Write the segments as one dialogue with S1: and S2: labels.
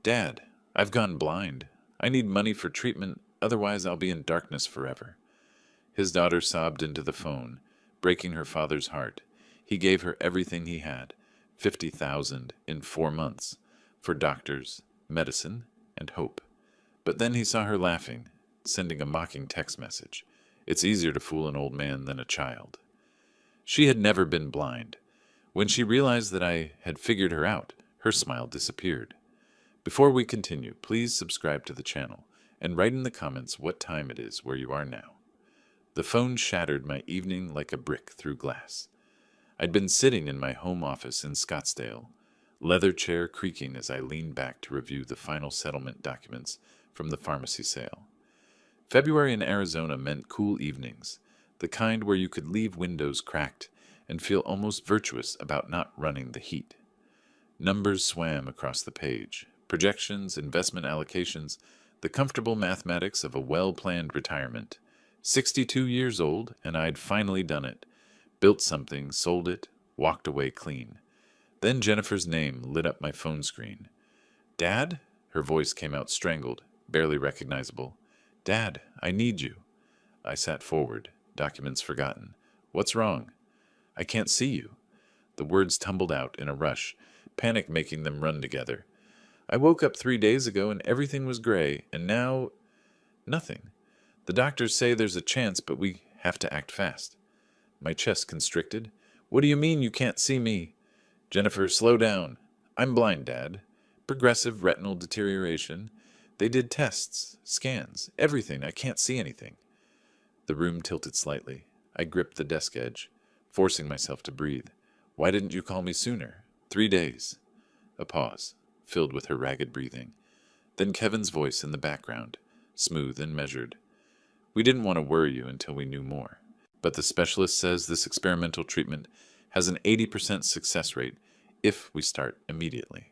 S1: Dad, I've gone blind. I need money for treatment, otherwise I'll be in darkness forever. His daughter sobbed into the phone, breaking her father's heart. He gave her everything he had, 50,000 in 4 months, for doctors, medicine, and hope. But then he saw her laughing, sending a mocking text message. It's easier to fool an old man than a child. She had never been blind. When she realized that I had figured her out, her smile disappeared. Before we continue, please subscribe to the channel and write in the comments what time it is where you are now. The phone shattered my evening like a brick through glass. I'd been sitting in my home office in Scottsdale, leather chair creaking as I leaned back to review the final settlement documents from the pharmacy sale. February in Arizona meant cool evenings, the kind where you could leave windows cracked and feel almost virtuous about not running the heat. Numbers swam across the page, projections, investment allocations, the comfortable mathematics of a well-planned retirement. 62 years old, and I'd finally done it. Built something, sold it, walked away clean. Then Jennifer's name lit up my phone screen. Dad? Her voice came out strangled, barely recognizable. Dad, I need you. I sat forward, documents forgotten. What's wrong? I can't see you. The words tumbled out in a rush, panic making them run together. I woke up 3 days ago and everything was gray, and now... nothing. The doctors say there's a chance, but we have to act fast. My chest constricted. What do you mean you can't see me? Jennifer, slow down. I'm blind, Dad. Progressive retinal deterioration. They did tests, scans, everything. I can't see anything. The room tilted slightly. I gripped the desk edge, forcing myself to breathe. Why didn't you call me sooner? 3 days. A pause, filled with her ragged breathing. Then Kevin's voice in the background, smooth and measured. We didn't want to worry you until we knew more. But the specialist says this experimental treatment has an 80% success rate if we start immediately.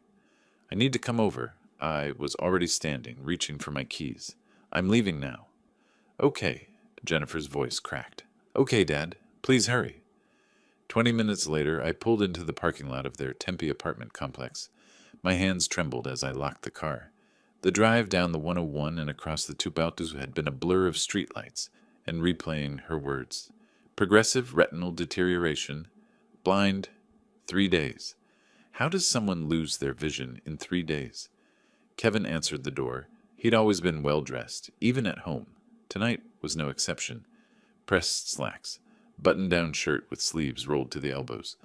S1: I need to come over. I was already standing, reaching for my keys. I'm leaving now. Okay, Jennifer's voice cracked. Okay, Dad, please hurry. 20 minutes later, I pulled into the parking lot of their Tempe apartment complex. My hands trembled as I locked the car. The drive down the 101 and across the Tubaltus had been a blur of streetlights and replaying her words. Progressive retinal deterioration. Blind. 3 days. How does someone lose their vision in 3 days? Kevin answered the door. He'd always been well-dressed, even at home. Tonight was no exception. Pressed slacks, button-down shirt with sleeves rolled to the elbows.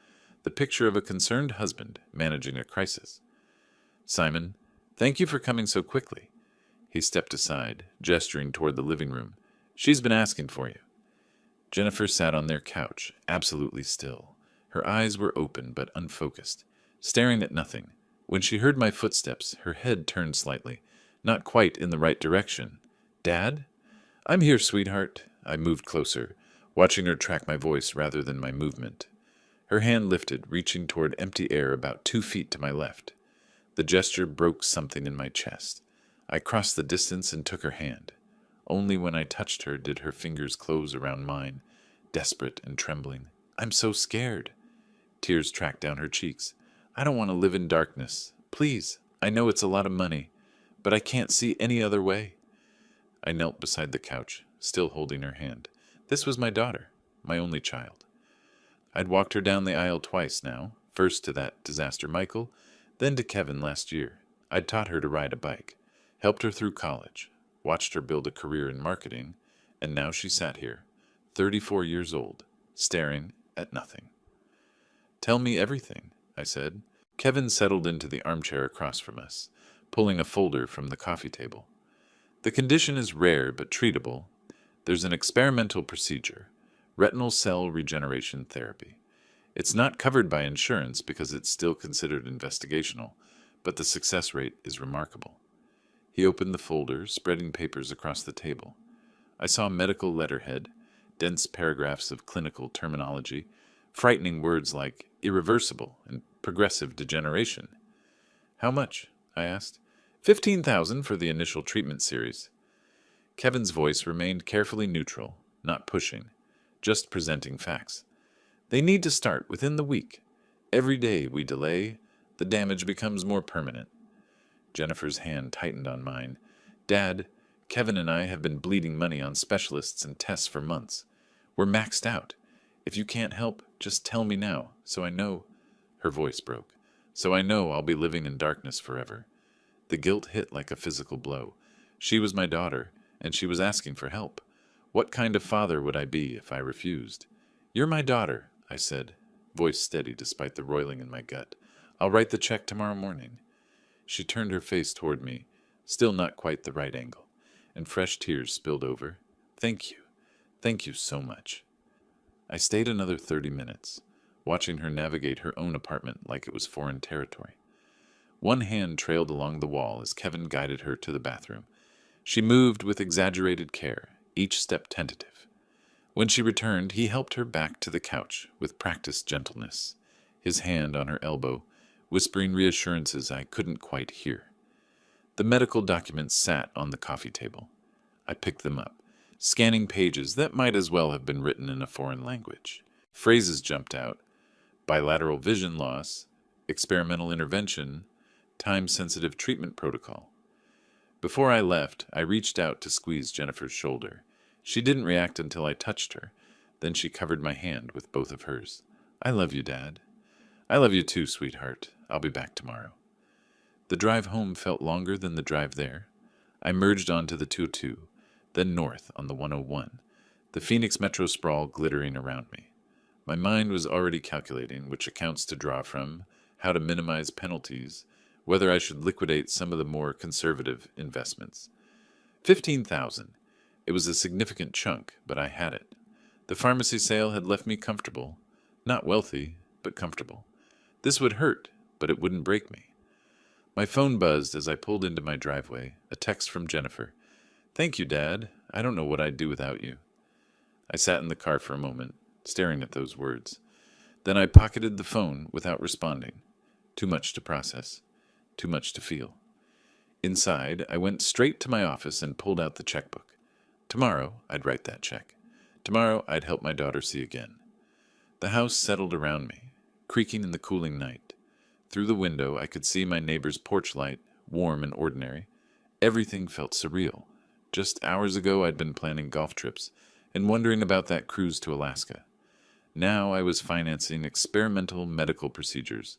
S1: The picture of a concerned husband managing a crisis. Simon, thank you for coming so quickly. He stepped aside, gesturing toward the living room. She's been asking for you. Jennifer sat on their couch, absolutely still. Her eyes were open but unfocused, staring at nothing. When she heard my footsteps, her head turned slightly, not quite in the right direction. Dad? I'm here, sweetheart. I moved closer, watching her track my voice rather than my movement. Her hand lifted, reaching toward empty air about 2 feet to my left. The gesture broke something in my chest. I crossed the distance and took her hand. Only when I touched her did her fingers close around mine, desperate and trembling. I'm so scared. Tears tracked down her cheeks. I don't want to live in darkness. Please, I know it's a lot of money, but I can't see any other way. I knelt beside the couch, still holding her hand. This was my daughter, my only child. I'd walked her down the aisle twice now, first to that disaster Michael, then to Kevin last year. I'd taught her to ride a bike, helped her through college, watched her build a career in marketing, and now she sat here, 34 years old, staring at nothing. Tell me everything, I said. Kevin settled into the armchair across from us, pulling a folder from the coffee table. The condition is rare but treatable. There's an experimental procedure, retinal cell regeneration therapy. It's not covered by insurance because it's still considered investigational, but the success rate is remarkable. He opened the folder, spreading papers across the table. I saw medical letterhead, dense paragraphs of clinical terminology, frightening words like irreversible and progressive degeneration. How much? I asked. 15,000 for the initial treatment series. Kevin's voice remained carefully neutral, not pushing, just presenting facts. They need to start within the week. Every day we delay, the damage becomes more permanent. Jennifer's hand tightened on mine. Dad, Kevin and I have been bleeding money on specialists and tests for months. We're maxed out. If you can't help, just tell me now, so I know. Her voice broke. So I know I'll be living in darkness forever. The guilt hit like a physical blow. She was my daughter, and she was asking for help. What kind of father would I be if I refused? You're my daughter, I said, voice steady despite the roiling in my gut. I'll write the check tomorrow morning. She turned her face toward me, still not quite the right angle, and fresh tears spilled over. Thank you. Thank you so much. I stayed another 30 minutes, watching her navigate her own apartment like it was foreign territory. One hand trailed along the wall as Kevin guided her to the bathroom. She moved with exaggerated care, each step tentative. When she returned, he helped her back to the couch with practiced gentleness, his hand on her elbow, whispering reassurances I couldn't quite hear. The medical documents sat on the coffee table. I picked them up, scanning pages that might as well have been written in a foreign language. Phrases jumped out: bilateral vision loss, experimental intervention, time-sensitive treatment protocol. Before I left, I reached out to squeeze Jennifer's shoulder. She didn't react until I touched her. Then she covered my hand with both of hers. I love you, Dad. I love you too, sweetheart. I'll be back tomorrow. The drive home felt longer than the drive there. I merged onto the 202, then north on the 101, the Phoenix metro sprawl glittering around me. My mind was already calculating which accounts to draw from, how to minimize penalties, whether I should liquidate some of the more conservative investments. 15,000. It was a significant chunk, but I had it. The pharmacy sale had left me comfortable. Not wealthy, but comfortable. This would hurt, but it wouldn't break me. My phone buzzed as I pulled into my driveway, a text from Jennifer. Thank you, Dad. I don't know what I'd do without you. I sat in the car for a moment, staring at those words. Then I pocketed the phone without responding. Too much to process. Too much to feel. Inside, I went straight to my office and pulled out the checkbook. Tomorrow, I'd write that check. Tomorrow, I'd help my daughter see again. The house settled around me, creaking in the cooling night. Through the window, I could see my neighbor's porch light, warm and ordinary. Everything felt surreal. Just hours ago, I'd been planning golf trips and wondering about that cruise to Alaska. Now I was financing experimental medical procedures.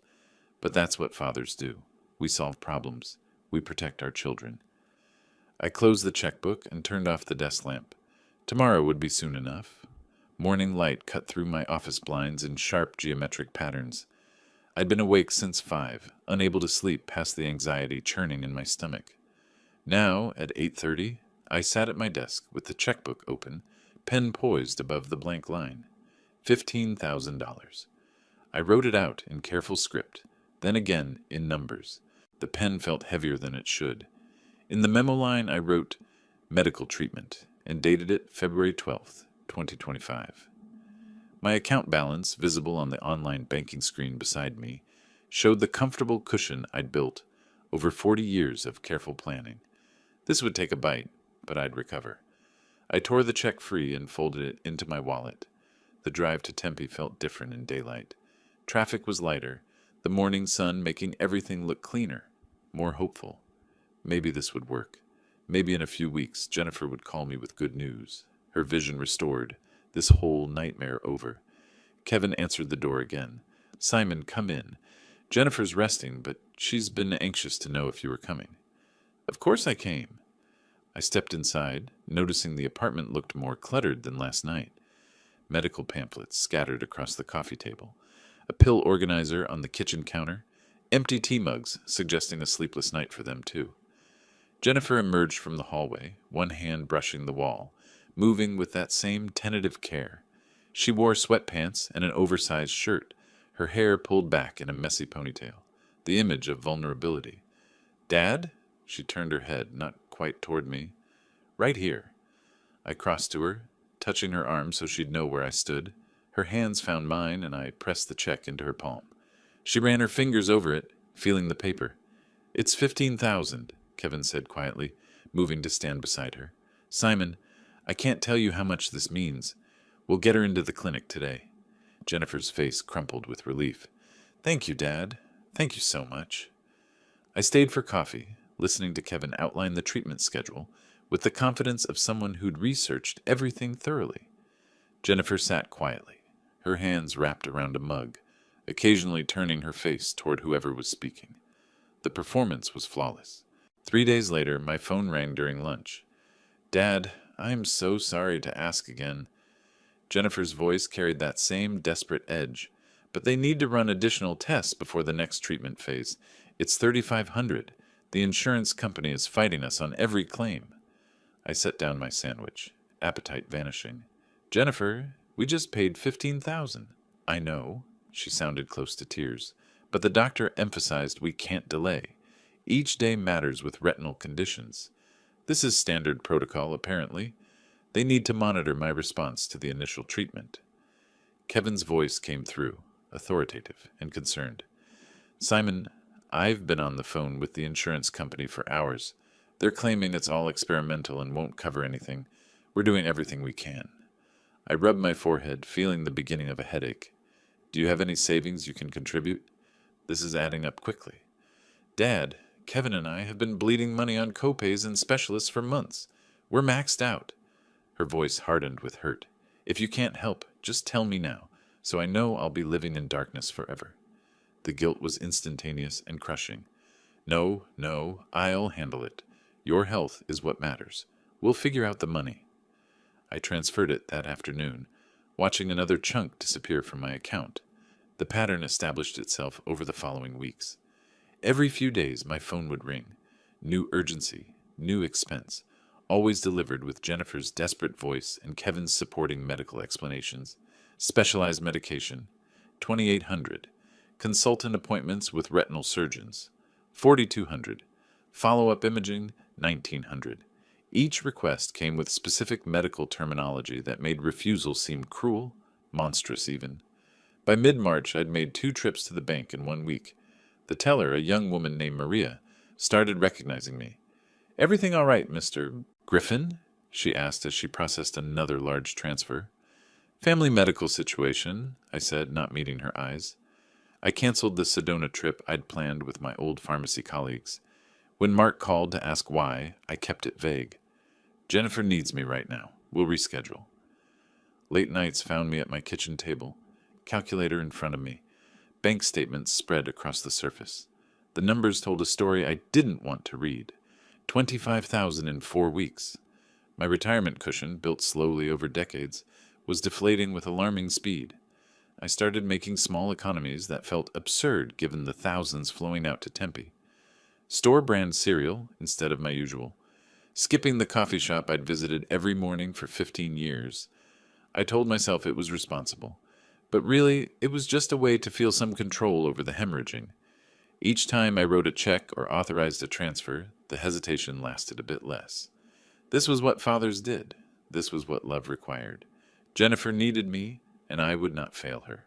S1: But that's what fathers do. We solve problems. We protect our children. I closed the checkbook and turned off the desk lamp. Tomorrow would be soon enough. Morning light cut through my office blinds in sharp geometric patterns. I'd been awake since 5, unable to sleep past the anxiety churning in my stomach. Now, at 8:30, I sat at my desk with the checkbook open, pen poised above the blank line. $15,000. I wrote it out in careful script, then again in numbers. The pen felt heavier than it should. In the memo line, I wrote medical treatment and dated it February 12th, 2025. My account balance, visible on the online banking screen beside me, showed the comfortable cushion I'd built over 40 years of careful planning. This would take a bite, but I'd recover. I tore the check free and folded it into my wallet. The drive to Tempe felt different in daylight. Traffic was lighter, the morning sun making everything look cleaner, more hopeful. Maybe this would work. Maybe in a few weeks Jennifer would call me with good news. Her vision restored, this whole nightmare over. Kevin answered the door again. Simon, come in. Jennifer's resting, but she's been anxious to know if you were coming. Of course I came. I stepped inside, noticing the apartment looked more cluttered than last night. Medical pamphlets scattered across the coffee table, a pill organizer on the kitchen counter, empty tea mugs suggesting a sleepless night for them too. Jennifer emerged from the hallway, one hand brushing the wall, moving with that same tentative care. She wore sweatpants and an oversized shirt, her hair pulled back in a messy ponytail, the image of vulnerability. Dad? She turned her head, not quite toward me. Right here. I crossed to her, touching her arm so she'd know where I stood. Her hands found mine, and I pressed the check into her palm. She ran her fingers over it, feeling the paper. It's 15,000, Kevin said quietly, moving to stand beside her. Simon, I can't tell you how much this means. We'll get her into the clinic today. Jennifer's face crumpled with relief. Thank you, Dad. Thank you so much. I stayed for coffee, listening to Kevin outline the treatment schedule with the confidence of someone who'd researched everything thoroughly. Jennifer sat quietly, her hands wrapped around a mug, occasionally turning her face toward whoever was speaking. The performance was flawless. 3 days later, my phone rang during lunch. "Dad, I'm so sorry to ask again." Jennifer's voice carried that same desperate edge. "But they need to run additional tests before the next treatment phase. It's $3,500. The insurance company is fighting us on every claim." I set down my sandwich, appetite vanishing. "Jennifer, we just paid $15,000. "I know." She sounded close to tears. "But the doctor emphasized we can't delay. Each day matters with retinal conditions. This is standard protocol, apparently. They need to monitor my response to the initial treatment." Kevin's voice came through, authoritative and concerned. "Simon, I've been on the phone with the insurance company for hours. They're claiming it's all experimental and won't cover anything. We're doing everything we can." I rubbed my forehead, feeling the beginning of a headache. "Do you have any savings you can contribute? This is adding up quickly." "Dad, Kevin and I have been bleeding money on copays and specialists for months. We're maxed out." Her voice hardened with hurt. "If you can't help, just tell me now, so I know I'll be living in darkness forever." The guilt was instantaneous and crushing. "No, no, I'll handle it. Your health is what matters. We'll figure out the money." I transferred it that afternoon, watching another chunk disappear from my account. The pattern established itself over the following weeks. Every few days my phone would ring. New urgency, new expense, always delivered with Jennifer's desperate voice and Kevin's supporting medical explanations. Specialized medication, $2,800. Consultant appointments with retinal surgeons, $4,200. Follow-up imaging, $1,900. Each request came with specific medical terminology that made refusal seem cruel, monstrous even. By mid-March, I'd made 2 trips to the bank in 1 week. The teller, a young woman named Maria, started recognizing me. "Everything all right, Mr. Griffin?" she asked as she processed another large transfer. "Family medical situation," I said, not meeting her eyes. I canceled the Sedona trip I'd planned with my old pharmacy colleagues. When Mark called to ask why, I kept it vague. "Jennifer needs me right now. We'll reschedule." Late nights found me at my kitchen table, calculator in front of me. Bank statements spread across the surface. The numbers told a story I didn't want to read. 25,000 in 4 weeks. My retirement cushion, built slowly over decades, was deflating with alarming speed. I started making small economies that felt absurd given the thousands flowing out to Tempe. Store-brand cereal instead of my usual. Skipping the coffee shop I'd visited every morning for 15 years. I told myself it was responsible. But really, it was just a way to feel some control over the hemorrhaging. Each time I wrote a check or authorized a transfer, the hesitation lasted a bit less. This was what fathers did. This was what love required. Jennifer needed me, and I would not fail her.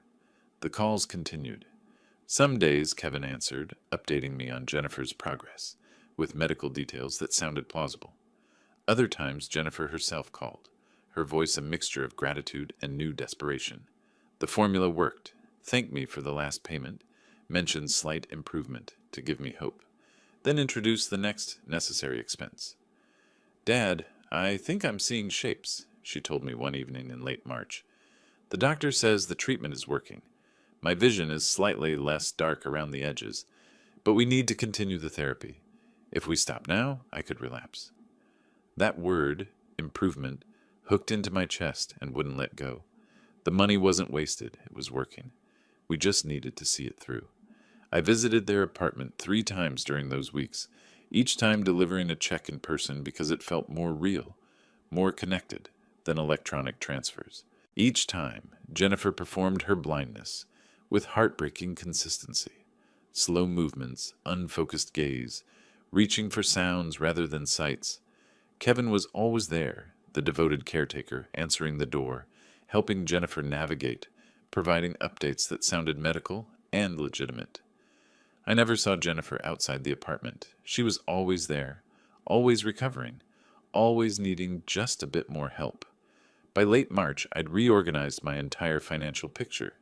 S1: The calls continued. Some days Kevin answered, updating me on Jennifer's progress, with medical details that sounded plausible. Other times Jennifer herself called, her voice a mixture of gratitude and new desperation. The formula worked. Thanked me for the last payment, mentioned slight improvement to give me hope, then introduced the next necessary expense. "Dad, I think I'm seeing shapes," she told me one evening in late March. "The doctor says the treatment is working. My vision is slightly less dark around the edges, but we need to continue the therapy. If we stop now, I could relapse." That word, improvement, hooked into my chest and wouldn't let go. The money wasn't wasted, it was working. We just needed to see it through. I visited their apartment 3 times during those weeks, each time delivering a check in person because it felt more real, more connected than electronic transfers. Each time, Jennifer performed her blindness with heartbreaking consistency. Slow movements, unfocused gaze, reaching for sounds rather than sights. Kevin was always there, the devoted caretaker, answering the door, helping Jennifer navigate, providing updates that sounded medical and legitimate. I never saw Jennifer outside the apartment. She was always there, always recovering, always needing just a bit more help. By late March, I'd reorganized my entire financial picture.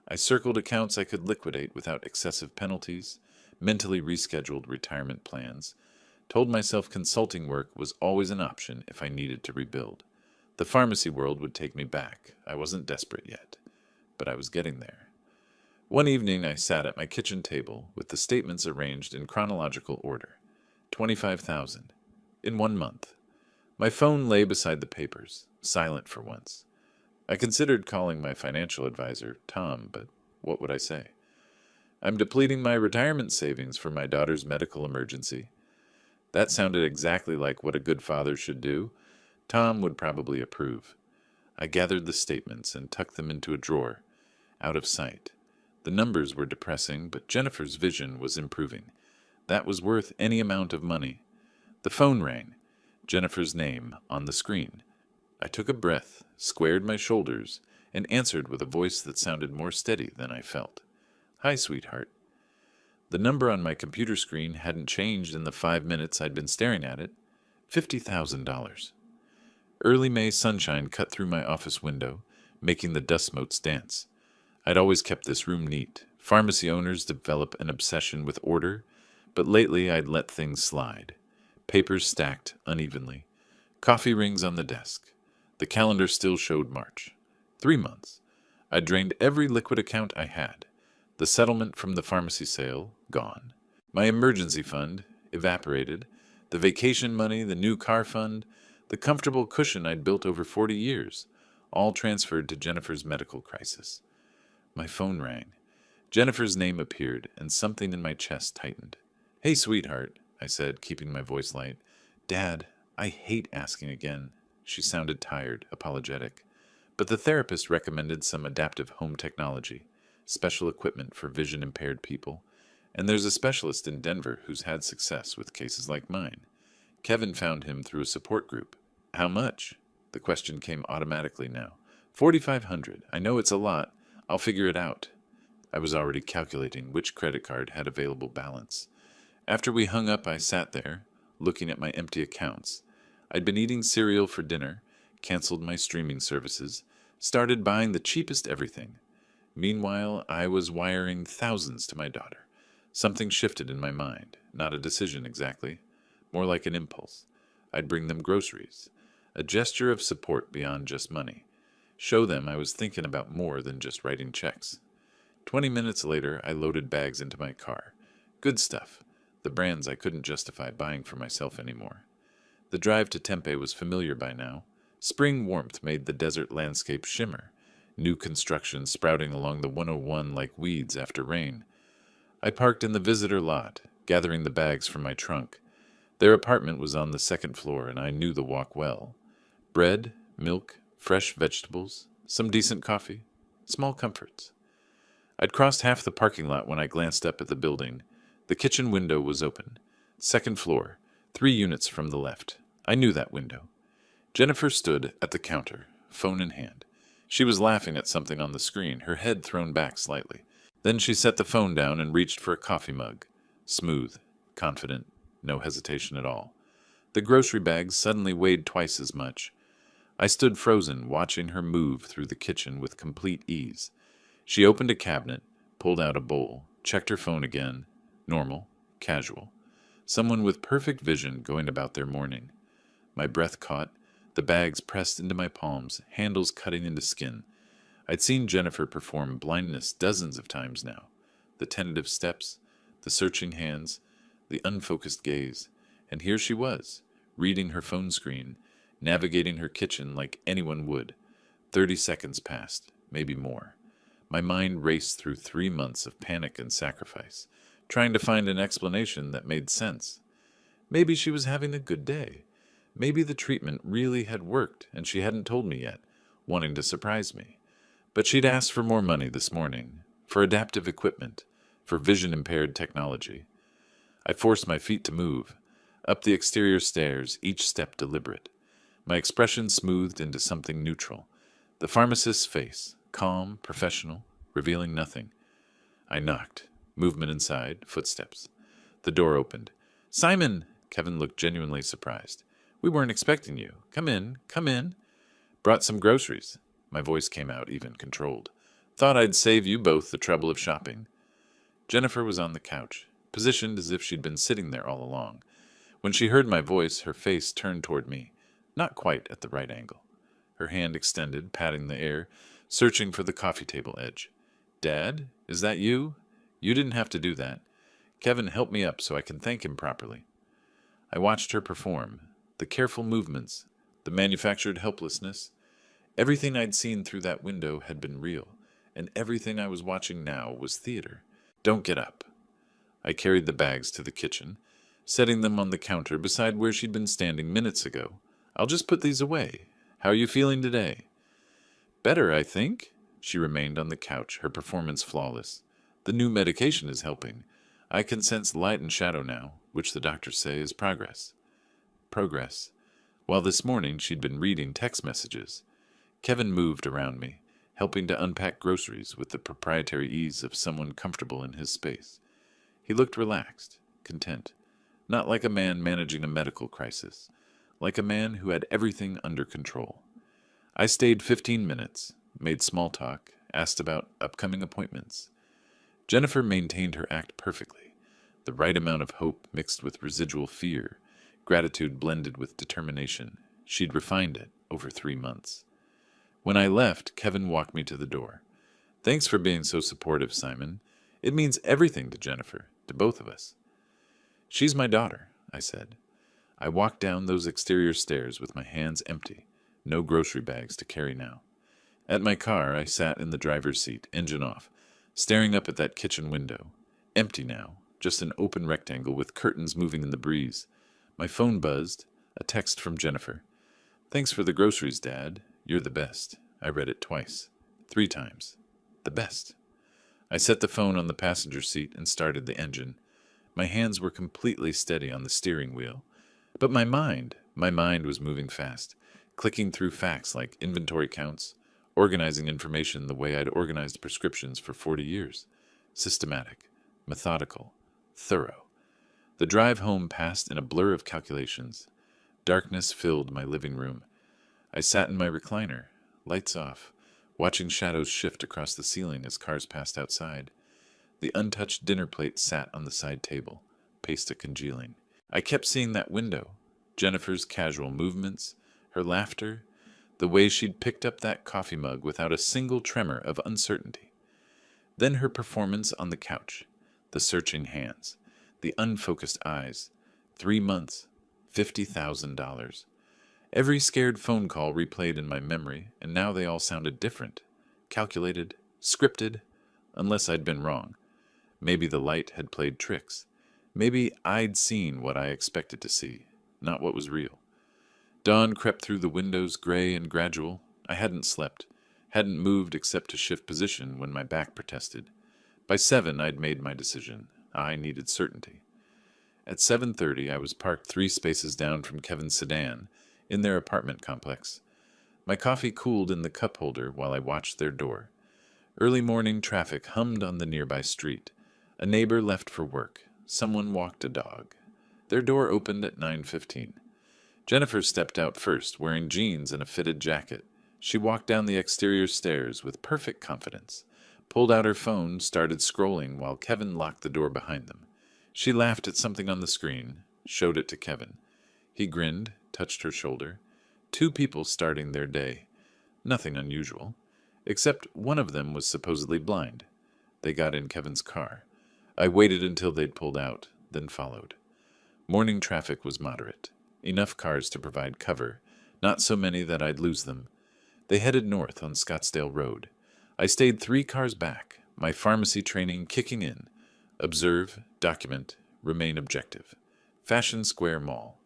S1: I circled accounts I could liquidate without excessive penalties, mentally rescheduled retirement plans, Told myself consulting work was always an option if I needed to rebuild. The pharmacy world would take me back. I wasn't desperate yet, but I was getting there. One evening I sat at my kitchen table with the statements arranged in chronological order. 25,000. In 1 month. My phone lay beside the papers, silent for once. I considered calling my financial advisor, Tom, but what would I say? I'm depleting my retirement savings for my daughter's medical emergency. That sounded exactly like what a good father should do. Tom would probably approve. I gathered the statements and tucked them into a drawer, out of sight. The numbers were depressing, but Jennifer's vision was improving. That was worth any amount of money. The phone rang. Jennifer's name on the screen. I took a breath, squared my shoulders, and answered with a voice that sounded more steady than I felt. Hi, sweetheart. The number on my computer screen hadn't changed in the 5 minutes I'd been staring at it. $50,000. Early May sunshine cut through my office window, making the dust motes dance. I'd always kept this room neat. Pharmacy owners develop an obsession with order, but lately I'd let things slide. Papers stacked unevenly. Coffee rings on the desk. The calendar still showed March. 3 months. I'd drained every liquid account I had. The settlement from the pharmacy sale, gone. My emergency fund, evaporated. The vacation money, the new car fund, the comfortable cushion I'd built over 40 years, all transferred to Jennifer's medical crisis. My phone rang. Jennifer's name appeared, and something in my chest tightened. Hey, sweetheart, I said, keeping my voice light. Dad, I hate asking again. She sounded tired, apologetic. But the therapist recommended some adaptive home technology, special equipment for vision-impaired people, and there's a specialist in Denver who's had success with cases like mine. Kevin found him through a support group. How much? The question came automatically now. $4,500. I know it's a lot. I'll figure it out. I was already calculating which credit card had available balance. After we hung up, I sat there, looking at my empty accounts. I'd been eating cereal for dinner, canceled my streaming services, started buying the cheapest everything. Meanwhile, I was wiring thousands to my daughter. Something shifted in my mind, not a decision exactly, more like an impulse. I'd bring them groceries, a gesture of support beyond just money. Show them I was thinking about more than just writing checks. 20 minutes later, I loaded bags into my car. Good stuff, the brands I couldn't justify buying for myself anymore. The drive to Tempe was familiar by now. Spring warmth made the desert landscape shimmer, new construction sprouting along the 101 like weeds after rain. I parked in the visitor lot, gathering the bags from my trunk. Their apartment was on the 2nd floor, and I knew the walk well. Bread, milk, fresh vegetables, some decent coffee, small comforts. I'd crossed half the parking lot when I glanced up at the building. The kitchen window was open. 2nd floor, 3 units from the left. I knew that window. Jennifer stood at the counter, phone in hand. She was laughing at something on the screen, her head thrown back slightly. Then she set the phone down and reached for a coffee mug. Smooth, confident, no hesitation at all. The grocery bags suddenly weighed twice as much. I stood frozen, watching her move through the kitchen with complete ease. She opened a cabinet, pulled out a bowl, checked her phone again. Normal, casual. Someone with perfect vision going about their morning. My breath caught, the bags pressed into my palms, handles cutting into skin. I'd seen Jennifer perform blindness dozens of times now. The tentative steps, the searching hands, the unfocused gaze. And here she was, reading her phone screen, navigating her kitchen like anyone would. 30 seconds passed, maybe more. My mind raced through 3 months of panic and sacrifice, trying to find an explanation that made sense. Maybe she was having a good day. Maybe the treatment really had worked and she hadn't told me yet, wanting to surprise me. But she'd asked for more money this morning, for adaptive equipment, for vision-impaired technology. I forced my feet to move, up the exterior stairs, each step deliberate. My expression smoothed into something neutral. The pharmacist's face, calm, professional, revealing nothing. I knocked. Movement inside, footsteps. The door opened. "Simon!" Kevin looked genuinely surprised. "We weren't expecting you. Come in, come in." "Brought some groceries." My voice came out even, controlled. "Thought I'd save you both the trouble of shopping." Jennifer was on the couch, positioned as if she'd been sitting there all along. When she heard my voice, her face turned toward me, not quite at the right angle. Her hand extended, patting the air, searching for the coffee table edge. "Dad, is that you? You didn't have to do that. Kevin helped me up so I can thank him properly." I watched her perform, the careful movements, the manufactured helplessness. Everything I'd seen through that window had been real, and everything I was watching now was theater. "Don't get up." I carried the bags to the kitchen, setting them on the counter beside where she'd been standing minutes ago. "I'll just put these away. How are you feeling today?" "Better, I think." She remained on the couch, her performance flawless. "The new medication is helping. I can sense light and shadow now, which the doctors say is progress." Progress. While this morning she'd been reading text messages. Kevin moved around me, helping to unpack groceries with the proprietary ease of someone comfortable in his space. He looked relaxed, content, not like a man managing a medical crisis, like a man who had everything under control. I stayed 15 minutes, made small talk, asked about upcoming appointments. Jennifer maintained her act perfectly, the right amount of hope mixed with residual fear, gratitude blended with determination. She'd refined it over 3 months. When I left, Kevin walked me to the door. "Thanks for being so supportive, Simon. It means everything to Jennifer, to both of us." "She's my daughter," I said. I walked down those exterior stairs with my hands empty, no grocery bags to carry now. At my car, I sat in the driver's seat, engine off, staring up at that kitchen window. Empty now, just an open rectangle with curtains moving in the breeze. My phone buzzed, a text from Jennifer. "Thanks for the groceries, Dad. You're the best." I read it twice, 3 times. The best. I set the phone on the passenger seat and started the engine. My hands were completely steady on the steering wheel. But my mind was moving fast, clicking through facts like inventory counts, organizing information the way I'd organized prescriptions for 40 years. Systematic, methodical, thorough. The drive home passed in a blur of calculations. Darkness filled my living room. I sat in my recliner, lights off, watching shadows shift across the ceiling as cars passed outside. The untouched dinner plate sat on the side table, pasta congealing. I kept seeing that window, Jennifer's casual movements, her laughter, the way she'd picked up that coffee mug without a single tremor of uncertainty. Then her performance on the couch, the searching hands, the unfocused eyes. 3 months, $50,000. Every scared phone call replayed in my memory, and now they all sounded different, calculated, scripted, unless I'd been wrong. Maybe the light had played tricks. Maybe I'd seen what I expected to see, not what was real. Dawn crept through the windows, gray and gradual. I hadn't slept, hadn't moved except to shift position when my back protested. By 7, I'd made my decision. I needed certainty. At 7:30, I was parked 3 spaces down from Kevin's sedan, in their apartment complex. My coffee cooled in the cup holder while I watched their door. Early morning traffic hummed on the nearby street. A neighbor left for work. Someone walked a dog. Their door opened at 9:15. Jennifer stepped out first, wearing jeans and a fitted jacket. She walked down the exterior stairs with perfect confidence, pulled out her phone, started scrolling while Kevin locked the door behind them. She laughed at something on the screen, showed it to Kevin. He grinned, touched her shoulder. 2 people starting their day. Nothing unusual, except one of them was supposedly blind. They got in Kevin's car. I waited until they'd pulled out, then followed. Morning traffic was moderate. Enough cars to provide cover, not so many that I'd lose them. They headed north on Scottsdale Road. I stayed 3 cars back, my pharmacy training kicking in. Observe, document, remain objective. Fashion Square Mall.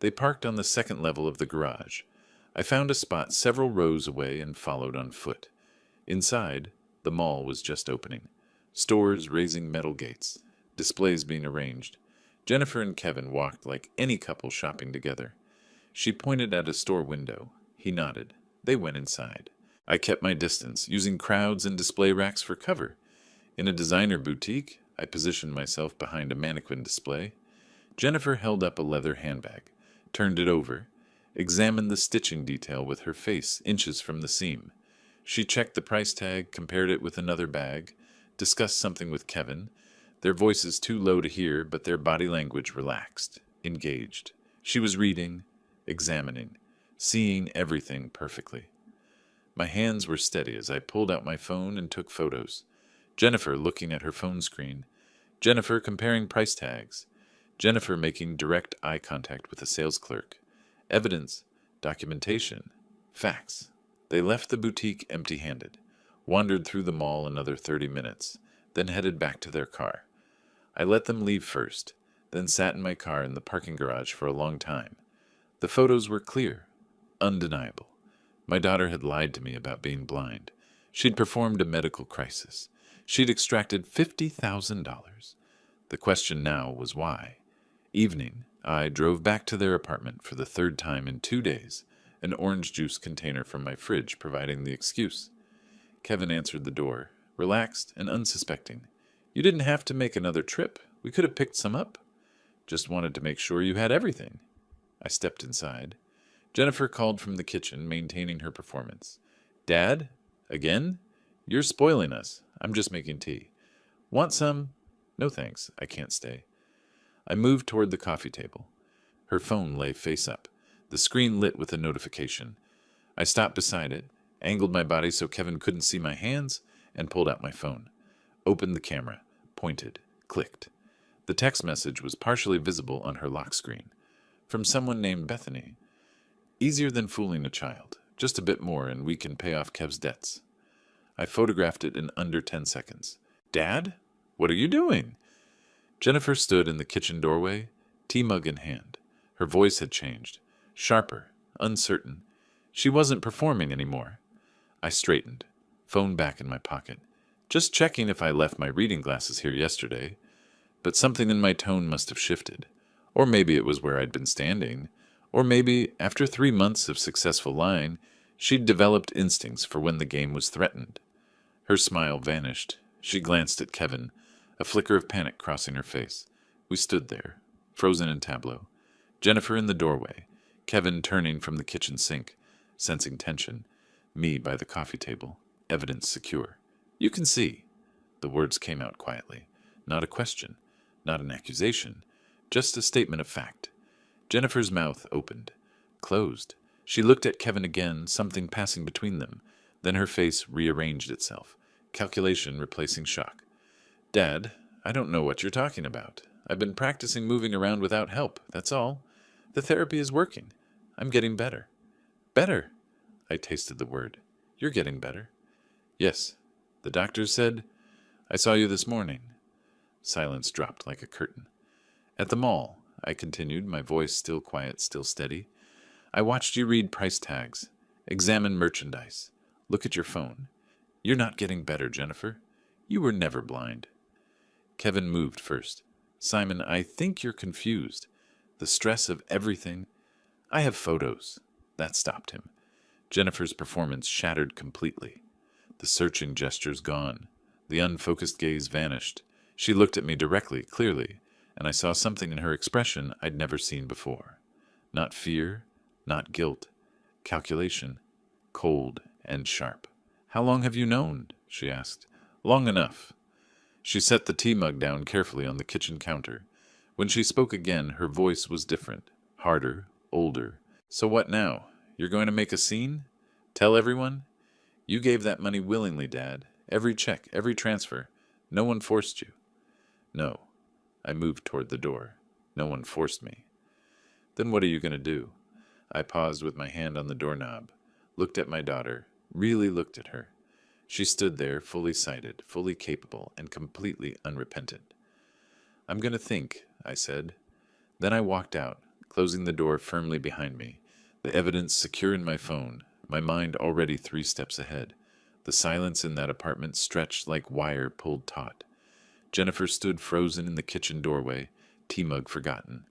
S1: They parked on the 2nd level of the garage. I found a spot several rows away and followed on foot. Inside, the mall was just opening. Stores raising metal gates, displays being arranged. Jennifer and Kevin walked like any couple shopping together. She pointed at a store window. He nodded. They went inside. I kept my distance, using crowds and display racks for cover. In a designer boutique, I positioned myself behind a mannequin display. Jennifer held up a leather handbag, turned it over, examined the stitching detail with her face inches from the seam. She checked the price tag, compared it with another bag, discussed something with Kevin, their voices too low to hear, but their body language relaxed. engaged. She was reading, examining, seeing everything perfectly. My hands were steady as I pulled out my phone and took photos. Jennifer looking at her phone screen. Jennifer comparing price tags. Jennifer making direct eye contact with a sales clerk. Evidence, documentation, facts. They left the boutique empty-handed, wandered through the mall another 30 minutes, then headed back to their car. I let them leave first, then sat in my car in the parking garage for a long time. The photos were clear, undeniable. My daughter had lied to me about being blind. She'd performed a medical crisis. She'd extracted $50,000. The question now was why. Evening, I drove back to their apartment for the third time in 2 days, an orange juice container from my fridge providing the excuse. Kevin answered the door, relaxed and unsuspecting. You didn't have to make another trip. We could have picked some up. Just wanted to make sure you had everything. I stepped inside. Jennifer called from the kitchen, maintaining her performance. Dad? Again? You're spoiling us. I'm just making tea. Want some? No thanks. I can't stay. I moved toward the coffee table. Her phone lay face up, the screen lit with a notification. I stopped beside it, angled my body so Kevin couldn't see my hands, and pulled out my phone. Opened the camera, pointed, clicked. The text message was partially visible on her lock screen. From someone named Bethany. Easier than fooling a child. Just a bit more and we can pay off Kev's debts. I photographed it in under 10 seconds. Dad? What are you doing? Jennifer stood in the kitchen doorway, tea mug in hand. Her voice had changed. Sharper, uncertain. She wasn't performing anymore. I straightened, phone back in my pocket. Just checking if I left my reading glasses here yesterday. But something in my tone must have shifted. Or maybe it was where I'd been standing. Or maybe, after 3 months of successful lying, she'd developed instincts for when the game was threatened. Her smile vanished. She glanced at Kevin, a flicker of panic crossing her face. We stood there, frozen in tableau. Jennifer in the doorway, Kevin turning from the kitchen sink, sensing tension, me by the coffee table, evidence secure. You can see. The words came out quietly. Not a question, not an accusation, just a statement of fact. Jennifer's mouth opened, closed. She looked at Kevin again, something passing between them. Then her face rearranged itself, calculation replacing shock. Dad, I don't know what you're talking about. I've been practicing moving around without help, that's all. The therapy is working. I'm getting better. Better? I tasted the word. You're getting better. Yes. The doctor said, I saw you this morning. Silence dropped like a curtain. At the mall, I continued, my voice still quiet, still steady. I watched you read price tags, examine merchandise, look at your phone. You're not getting better, Jennifer. You were never blind. Kevin moved first. Simon, I think you're confused. The stress of everything. I have photos. That stopped him. Jennifer's performance shattered completely. The searching gestures gone. The unfocused gaze vanished. She looked at me directly, clearly, and I saw something in her expression I'd never seen before. Not fear, not guilt. Calculation. Cold and sharp. How long have you known? She asked. Long enough. She set the tea mug down carefully on the kitchen counter. When she spoke again, her voice was different, harder, older. So what now? You're going to make a scene? Tell everyone? You gave that money willingly, Dad. Every check, every transfer. No one forced you. No. I moved toward the door. No one forced me. Then what are you going to do? I paused with my hand on the doorknob, looked at my daughter, really looked at her. She stood there, fully sighted, fully capable, and completely unrepentant. I'm going to think, I said. Then I walked out, closing the door firmly behind me, the evidence secure in my phone, my mind already 3 steps ahead. The silence in that apartment stretched like wire pulled taut. Jennifer stood frozen in the kitchen doorway, tea mug forgotten.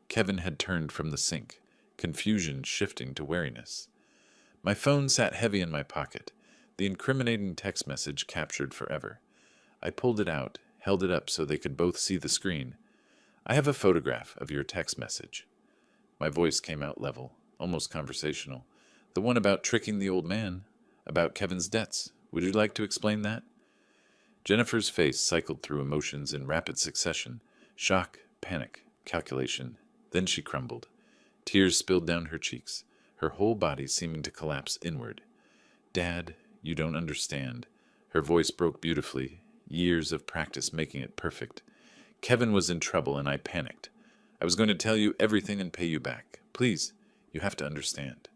S1: Kevin had turned from the sink, confusion shifting to wariness. My phone sat heavy in my pocket, the incriminating text message captured forever. I pulled it out, held it up so they could both see the screen. I have a photograph of your text message. My voice came out level, almost conversational. The one about tricking the old man, about Kevin's debts. Would you like to explain that? Jennifer's face cycled through emotions in rapid succession. Shock, panic, calculation, Then she crumbled. Tears spilled down her cheeks, her whole body seeming to collapse inward. "Dad, you don't understand." Her voice broke beautifully, years of practice making it perfect. "Kevin was in trouble and I panicked. I was going to tell you everything and pay you back. Please, you have to understand."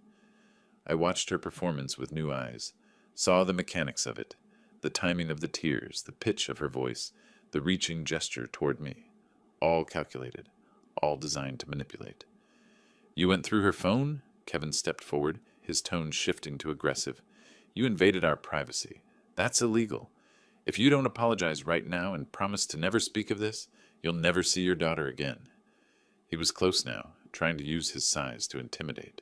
S1: I watched her performance with new eyes, saw the mechanics of it, the timing of the tears, the pitch of her voice, the reaching gesture toward me. All calculated, all designed to manipulate. "You went through her phone?" Kevin stepped forward, his tone shifting to aggressive. "You invaded our privacy. That's illegal. If you don't apologize right now and promise to never speak of this, you'll never see your daughter again." He was close now, trying to use his size to intimidate.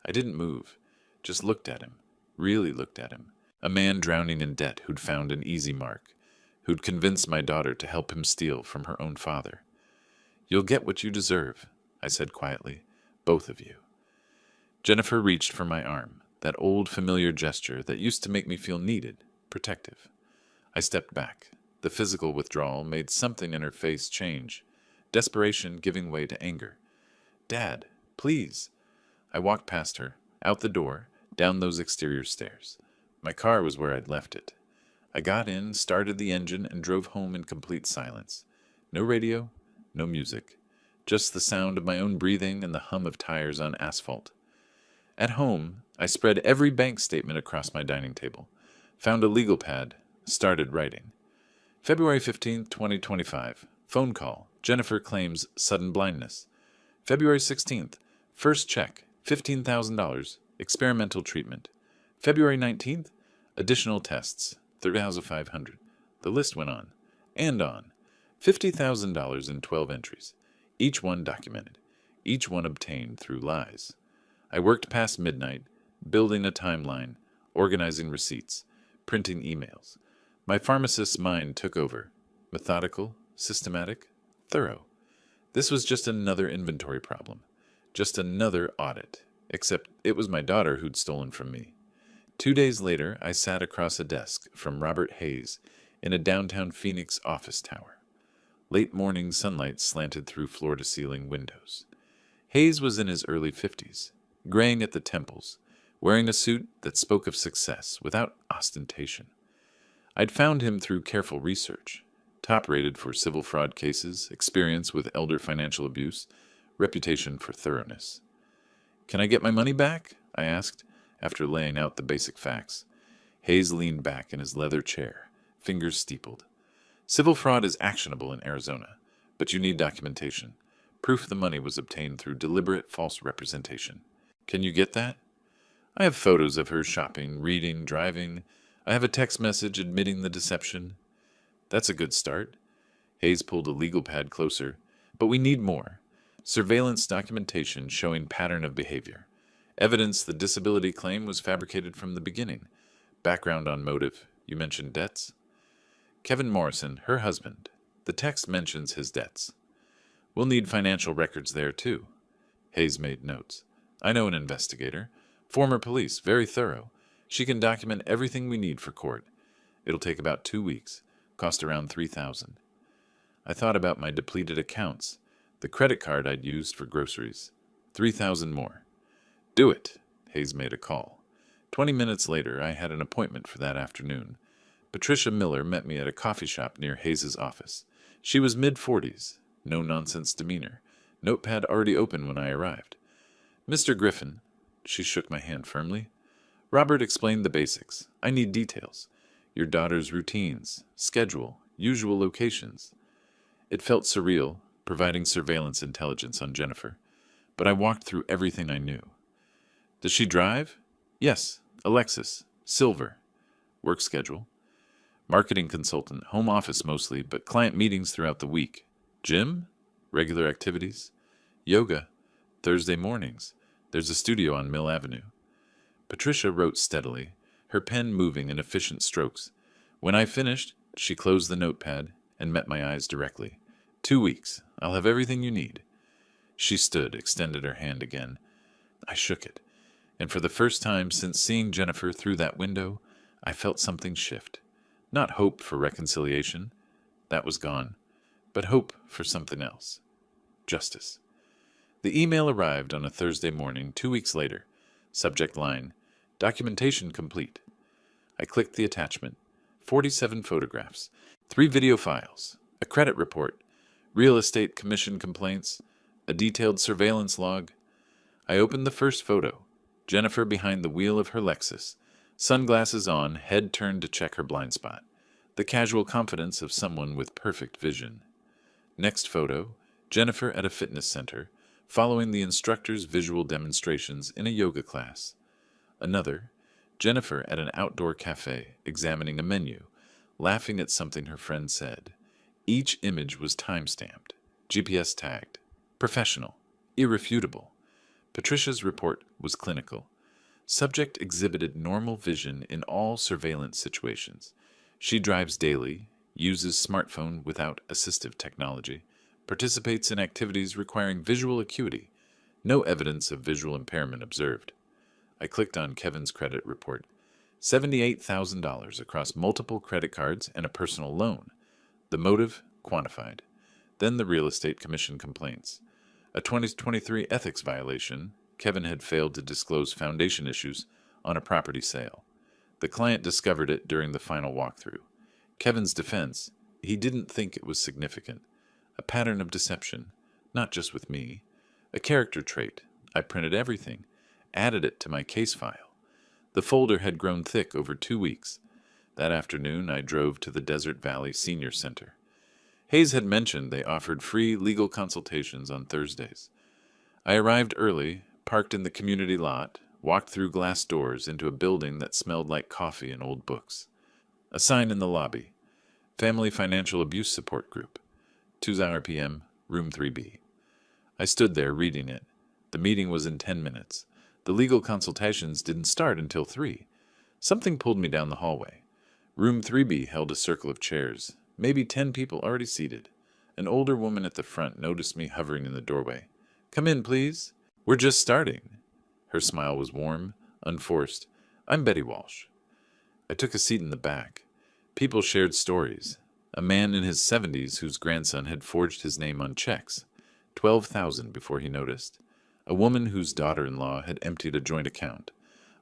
S1: I didn't move, just looked at him, really looked at him. A man drowning in debt who'd found an easy mark, who'd convinced my daughter to help him steal from her own father. "You'll get what you deserve," I said quietly, "both of you." Jennifer reached for my arm, that old familiar gesture that used to make me feel needed, protective. I stepped back. The physical withdrawal made something in her face change, desperation giving way to anger. "Dad, please." I walked past her, out the door, down those exterior stairs. My car was where I'd left it. I got in, started the engine, and drove home in complete silence. No radio, no music, just the sound of my own breathing and the hum of tires on asphalt. At home, I spread every bank statement across my dining table, found a legal pad, started writing. February 15th, 2025. Phone call. Jennifer claims sudden blindness. February 16th. First check, $15,000, experimental treatment. February 19th. Additional tests, $3,500. The list went on, and on. $50,000 in 12 entries, each one documented, each one obtained through lies. I worked past midnight, building a timeline, organizing receipts, printing emails. My pharmacist's mind took over, methodical, systematic, thorough. This was just another inventory problem, just another audit, except it was my daughter who'd stolen from me. 2 days later, I sat across a desk from Robert Hayes in a downtown Phoenix office tower. Late morning sunlight slanted through floor-to-ceiling windows. Hayes was in his early 50s, graying at the temples, wearing a suit that spoke of success without ostentation. I'd found him through careful research, top-rated for civil fraud cases, experience with elder financial abuse, reputation for thoroughness. "Can I get my money back?" I asked, after laying out the basic facts. Hayes leaned back in his leather chair, fingers steepled. "Civil fraud is actionable in Arizona, but you need documentation. Proof the money was obtained through deliberate false representation. Can you get that?" "I have photos of her shopping, reading, driving. I have a text message admitting the deception." "That's a good start." Hayes pulled a legal pad closer. "But we need more. Surveillance documentation showing pattern of behavior. Evidence the disability claim was fabricated from the beginning. Background on motive. You mentioned debts?" "Kevin Morrison, her husband. The text mentions his debts." "We'll need financial records there, too." Hayes made notes. "I know an investigator. Former police, very thorough. She can document everything we need for court. It'll take about 2 weeks. Cost around $3,000. I thought about my depleted accounts, the credit card I'd used for groceries. 3,000 more. "Do it." Hayes made a call. 20 minutes later, I had an appointment for that afternoon. Patricia Miller met me at a coffee shop near Hayes' office. She was mid-40s, no-nonsense demeanor, notepad already open when I arrived. "Mr. Griffin," she shook my hand firmly. "Robert explained the basics. I need details. Your daughter's routines, schedule, usual locations." It felt surreal, providing surveillance intelligence on Jennifer, but I walked through everything I knew. "Does she drive?" "Yes, Alexis, silver." "Work schedule?" "Marketing consultant, home office mostly, but client meetings throughout the week." "Gym?" "Regular activities?" "Yoga. Thursday mornings. There's a studio on Mill Avenue." Patricia wrote steadily, her pen moving in efficient strokes. When I finished, she closed the notepad and met my eyes directly. 2 weeks. I'll have everything you need." She stood, extended her hand again. I shook it, and for the first time since seeing Jennifer through that window, I felt something shift. Not hope for reconciliation. That was gone. But hope for something else. Justice. The email arrived on a Thursday morning 2 weeks later. Subject line, documentation complete. I clicked the attachment. 47 photographs, 3 video files, a credit report, real estate commission complaints, a detailed surveillance log. I opened the first photo. Jennifer behind the wheel of her Lexus, sunglasses on, head turned to check her blind spot. The casual confidence of someone with perfect vision. Next photo, Jennifer at a fitness center, following the instructor's visual demonstrations in a yoga class. Another, Jennifer at an outdoor cafe, examining a menu, laughing at something her friend said. Each image was time-stamped, GPS tagged, professional, irrefutable. Patricia's report was clinical. Subject exhibited normal vision in all surveillance situations. She drives daily, uses smartphone without assistive technology, participates in activities requiring visual acuity. No evidence of visual impairment observed. I clicked on Kevin's credit report. $78,000 across multiple credit cards and a personal loan. The motive quantified. Then the real estate commission complaints. A 2023 ethics violation. Kevin had failed to disclose foundation issues on a property sale. The client discovered it during the final walkthrough. Kevin's defense, he didn't think it was significant. A pattern of deception, not just with me. A character trait. I printed everything, added it to my case file. The folder had grown thick over 2 weeks. That afternoon, I drove to the Desert Valley Senior Center. Hayes had mentioned they offered free legal consultations on Thursdays. I arrived early, parked in the community lot, walked through glass doors into a building that smelled like coffee and old books. A sign in the lobby. Family Financial Abuse Support Group. 2 p.m., room 3B. I stood there reading it. The meeting was in 10 minutes. The legal consultations didn't start until 3. Something pulled me down the hallway. Room 3B held a circle of chairs, maybe 10 people already seated. An older woman at the front noticed me hovering in the doorway. "Come in, please. We're just starting." Her smile was warm, unforced. "I'm Betty Walsh." I took a seat in the back. People shared stories. A man in his 70s whose grandson had forged his name on checks, 12,000 before he noticed. A woman whose daughter-in-law had emptied a joint account.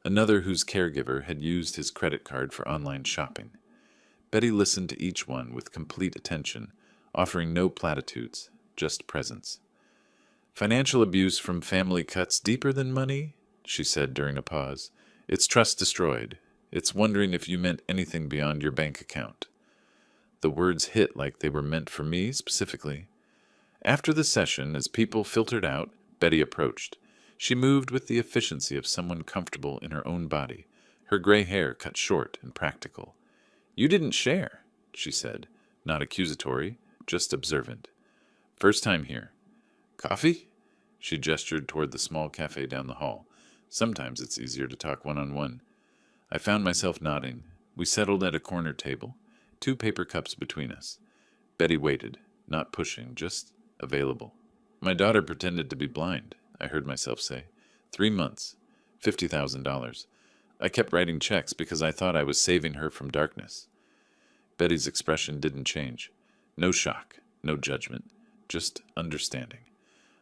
S1: Another whose caregiver had used his credit card for online shopping. Betty listened to each one with complete attention, offering no platitudes, just presence. "Financial abuse from family cuts deeper than money," she said during a pause. "It's trust destroyed. It's wondering if you meant anything beyond your bank account." The words hit like they were meant for me specifically. After the session, as people filtered out, Betty approached. She moved with the efficiency of someone comfortable in her own body, her gray hair cut short and practical. "You didn't share," she said, not accusatory, just observant. "First time here. Coffee?" She gestured toward the small cafe down the hall. Sometimes it's easier to talk one-on-one. I found myself nodding. We settled at a corner table, 2 paper cups between us. Betty waited, not pushing, just available. "My daughter pretended to be blind," I heard myself say. 3 months, $50,000. I kept writing checks because I thought I was saving her from darkness. Betty's expression didn't change. No shock, no judgment, just understanding.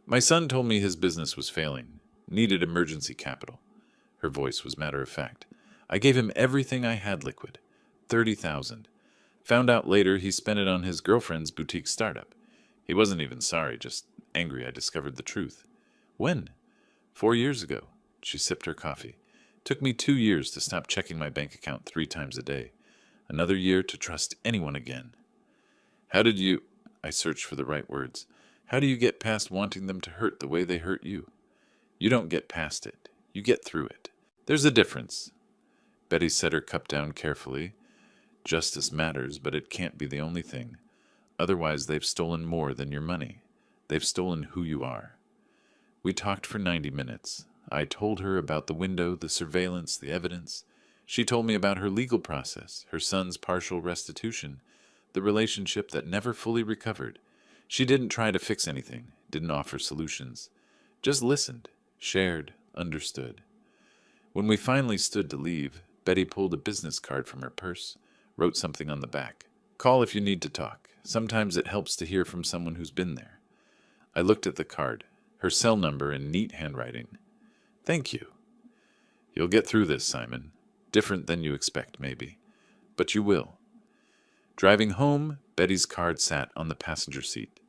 S1: "My son told me his business was failing, needed emergency capital." Her voice was matter-of-fact. "I gave him everything I had liquid, 30,000. Found out later he spent it on his girlfriend's boutique startup. He wasn't even sorry, just angry I discovered the truth." "When?" 4 years ago." She sipped her coffee. "Took me 2 years to stop checking my bank account 3 times a day. Another year to trust anyone again." "How did you—" I searched for the right words. "How do you get past wanting them to hurt the way they hurt you?" "You don't get past it. You get through it. There's a difference." Betty set her cup down carefully. "Justice matters, but it can't be the only thing. Otherwise, they've stolen more than your money. They've stolen who you are." We talked for 90 minutes. I told her about the window, the surveillance, the evidence. She told me about her legal process, her son's partial restitution, the relationship that never fully recovered. She didn't try to fix anything, didn't offer solutions. Just listened, shared, understood. When we finally stood to leave, Betty pulled a business card from her purse, wrote something on the back. "Call if you need to talk. Sometimes it helps to hear from someone who's been there." I looked at the card. her cell number in neat handwriting. "Thank you. You'll get through this, Simon. Different than you expect, maybe. But you will." Driving home, Betty's card sat on the passenger seat.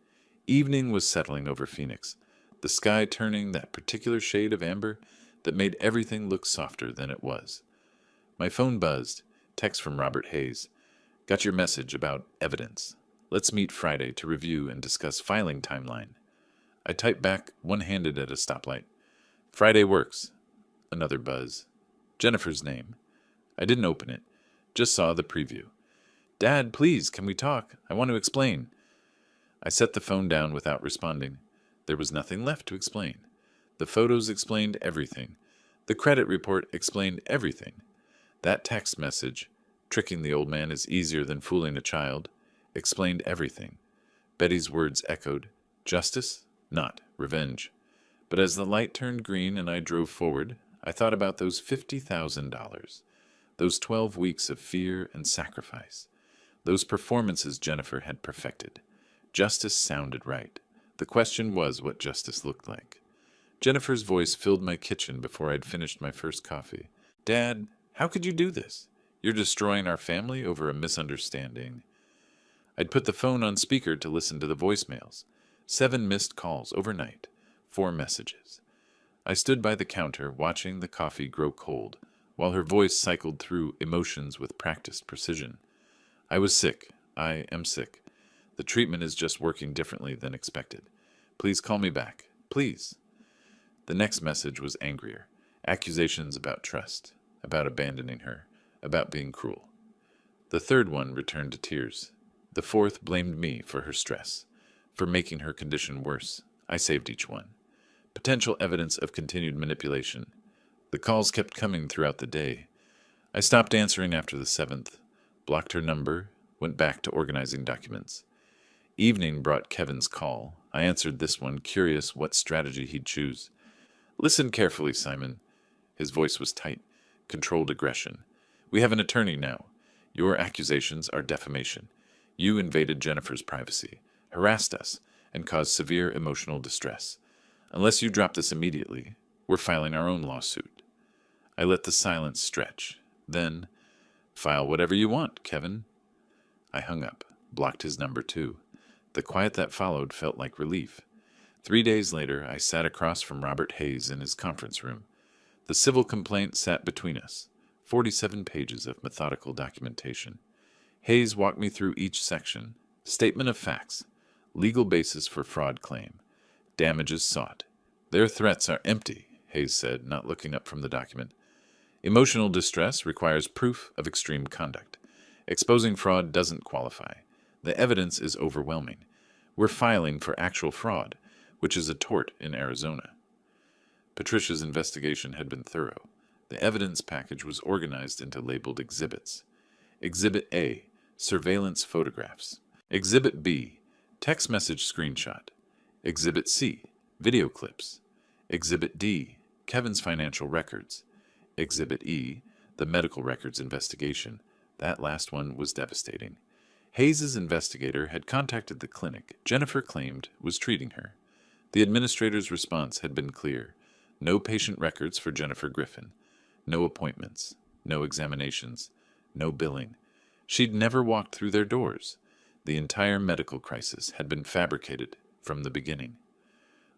S1: Evening was settling over Phoenix, the sky turning that particular shade of amber that made everything look softer than it was. My phone buzzed. Text from Robert Hayes. "Got your message about evidence. Let's meet Friday to review and discuss filing timeline." I typed back, one-handed at a stoplight. "Friday works." Another buzz. Jennifer's name. I didn't open it, just saw the preview. "Dad, please, can we talk? I want to explain." I set the phone down without responding. There was nothing left to explain. The photos explained everything. The credit report explained everything. That text message, "Tricking the old man is easier than fooling a child," explained everything. Betty's words echoed, "Justice, not revenge." But as the light turned green and I drove forward, I thought about those $50,000, those 12 weeks of fear and sacrifice, those performances Jennifer had perfected. Justice sounded right. The question was what justice looked like. Jennifer's voice filled my kitchen before I'd finished my first coffee. "Dad, how could you do this? You're destroying our family over a misunderstanding." I'd put the phone on speaker to listen to the voicemails. 7 missed calls overnight. 4 messages. I stood by the counter, watching the coffee grow cold, while her voice cycled through emotions with practiced precision. "I was sick. I am sick. The treatment is just working differently than expected. Please call me back. Please." The next message was angrier. Accusations about trust, about abandoning her, about being cruel. The third one returned to tears. The fourth blamed me for her stress, for making her condition worse. I saved each one. Potential evidence of continued manipulation. The calls kept coming throughout the day. I stopped answering after the 7th, blocked her number, went back to organizing documents. Evening brought Kevin's call. I answered this one, curious what strategy he'd choose. "Listen carefully, Simon." His voice was tight, controlled aggression. "We have an attorney now. Your accusations are defamation. You invaded Jennifer's privacy, harassed us, and caused severe emotional distress. Unless you drop this immediately, we're filing our own lawsuit." I let the silence stretch. Then, "File whatever you want, Kevin." I hung up, blocked his number too. The quiet that followed felt like relief. 3 days later, I sat across from Robert Hayes in his conference room. The civil complaint sat between us, 47 pages of methodical documentation. Hayes walked me through each section. Statement of facts, legal basis for fraud claim, damages sought. "Their threats are empty," Hayes said, not looking up from the document. "Emotional distress requires proof of extreme conduct. Exposing fraud doesn't qualify. The evidence is overwhelming. We're filing for actual fraud, which is a tort in Arizona." Patricia's investigation had been thorough. The evidence package was organized into labeled exhibits. Exhibit A, surveillance photographs. Exhibit B, text message screenshot. Exhibit C, video clips. Exhibit D, Kevin's financial records. Exhibit E, the medical records investigation. That last one was devastating. Hayes's investigator had contacted the clinic Jennifer claimed was treating her. The administrator's response had been clear. No patient records for Jennifer Griffin. No appointments. No examinations. No billing. She'd never walked through their doors. The entire medical crisis had been fabricated from the beginning.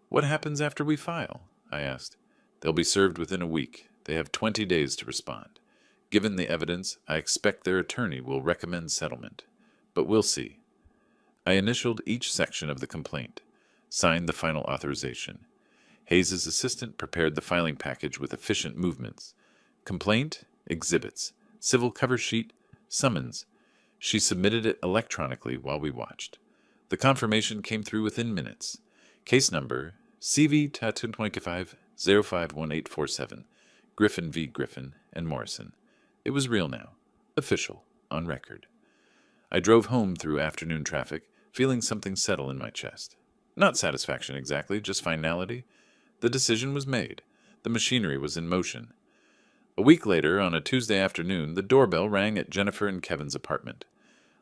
S1: "What happens after we file?" I asked. "They'll be served within a week. They have 20 days to respond. Given the evidence, I expect their attorney will recommend settlement. But we'll see." I initialed each section of the complaint, signed the final authorization. Hayes's assistant prepared the filing package with efficient movements. Complaint, exhibits, civil cover sheet, summons. She submitted it electronically while we watched. The confirmation came through within minutes. Case number CV-25051847, Griffin v. Griffin and Morrison. It was real now, official, on record. I drove home through afternoon traffic, feeling something settle in my chest. Not satisfaction exactly, just finality. The decision was made. The machinery was in motion. A week later, on a Tuesday afternoon, the doorbell rang at Jennifer and Kevin's apartment.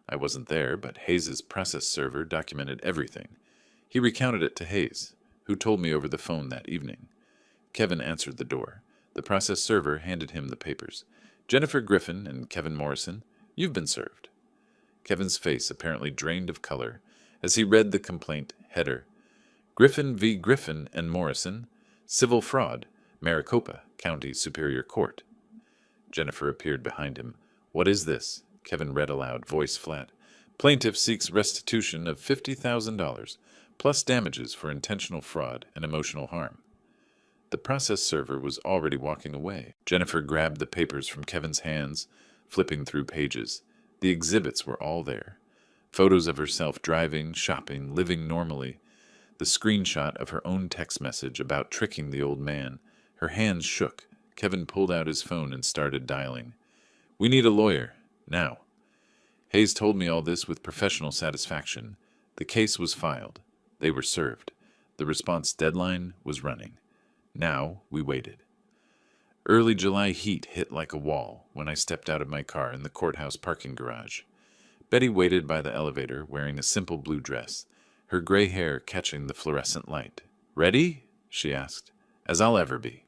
S1: I wasn't there, but Hayes's process server documented everything. He recounted it to Hayes. who told me over the phone that evening. Kevin answered the door. The process server handed him the papers. Jennifer Griffin and Kevin Morrison, you've been served. Kevin's face apparently drained of color as he read the complaint header. Griffin v. Griffin and Morrison, civil fraud, Maricopa County Superior Court. Jennifer appeared behind him. What is this? Kevin read aloud, voice flat. Plaintiff seeks restitution of $50,000, plus damages for intentional fraud and emotional harm. The process server was already walking away. Jennifer grabbed the papers from Kevin's hands, flipping through pages. The exhibits were all there. Photos of herself driving, shopping, living normally. The screenshot of her own text message about tricking the old man. Her hands shook. Kevin pulled out his phone and started dialing. We need a lawyer. Now. Hayes told me all this with professional satisfaction. The case was filed. They were served. The response deadline was running. Now we waited. Early July heat hit like a wall when I stepped out of my car in the courthouse parking garage. Betty waited by the elevator wearing a simple blue dress, her gray hair catching the fluorescent light. Ready? She asked. As I'll ever be.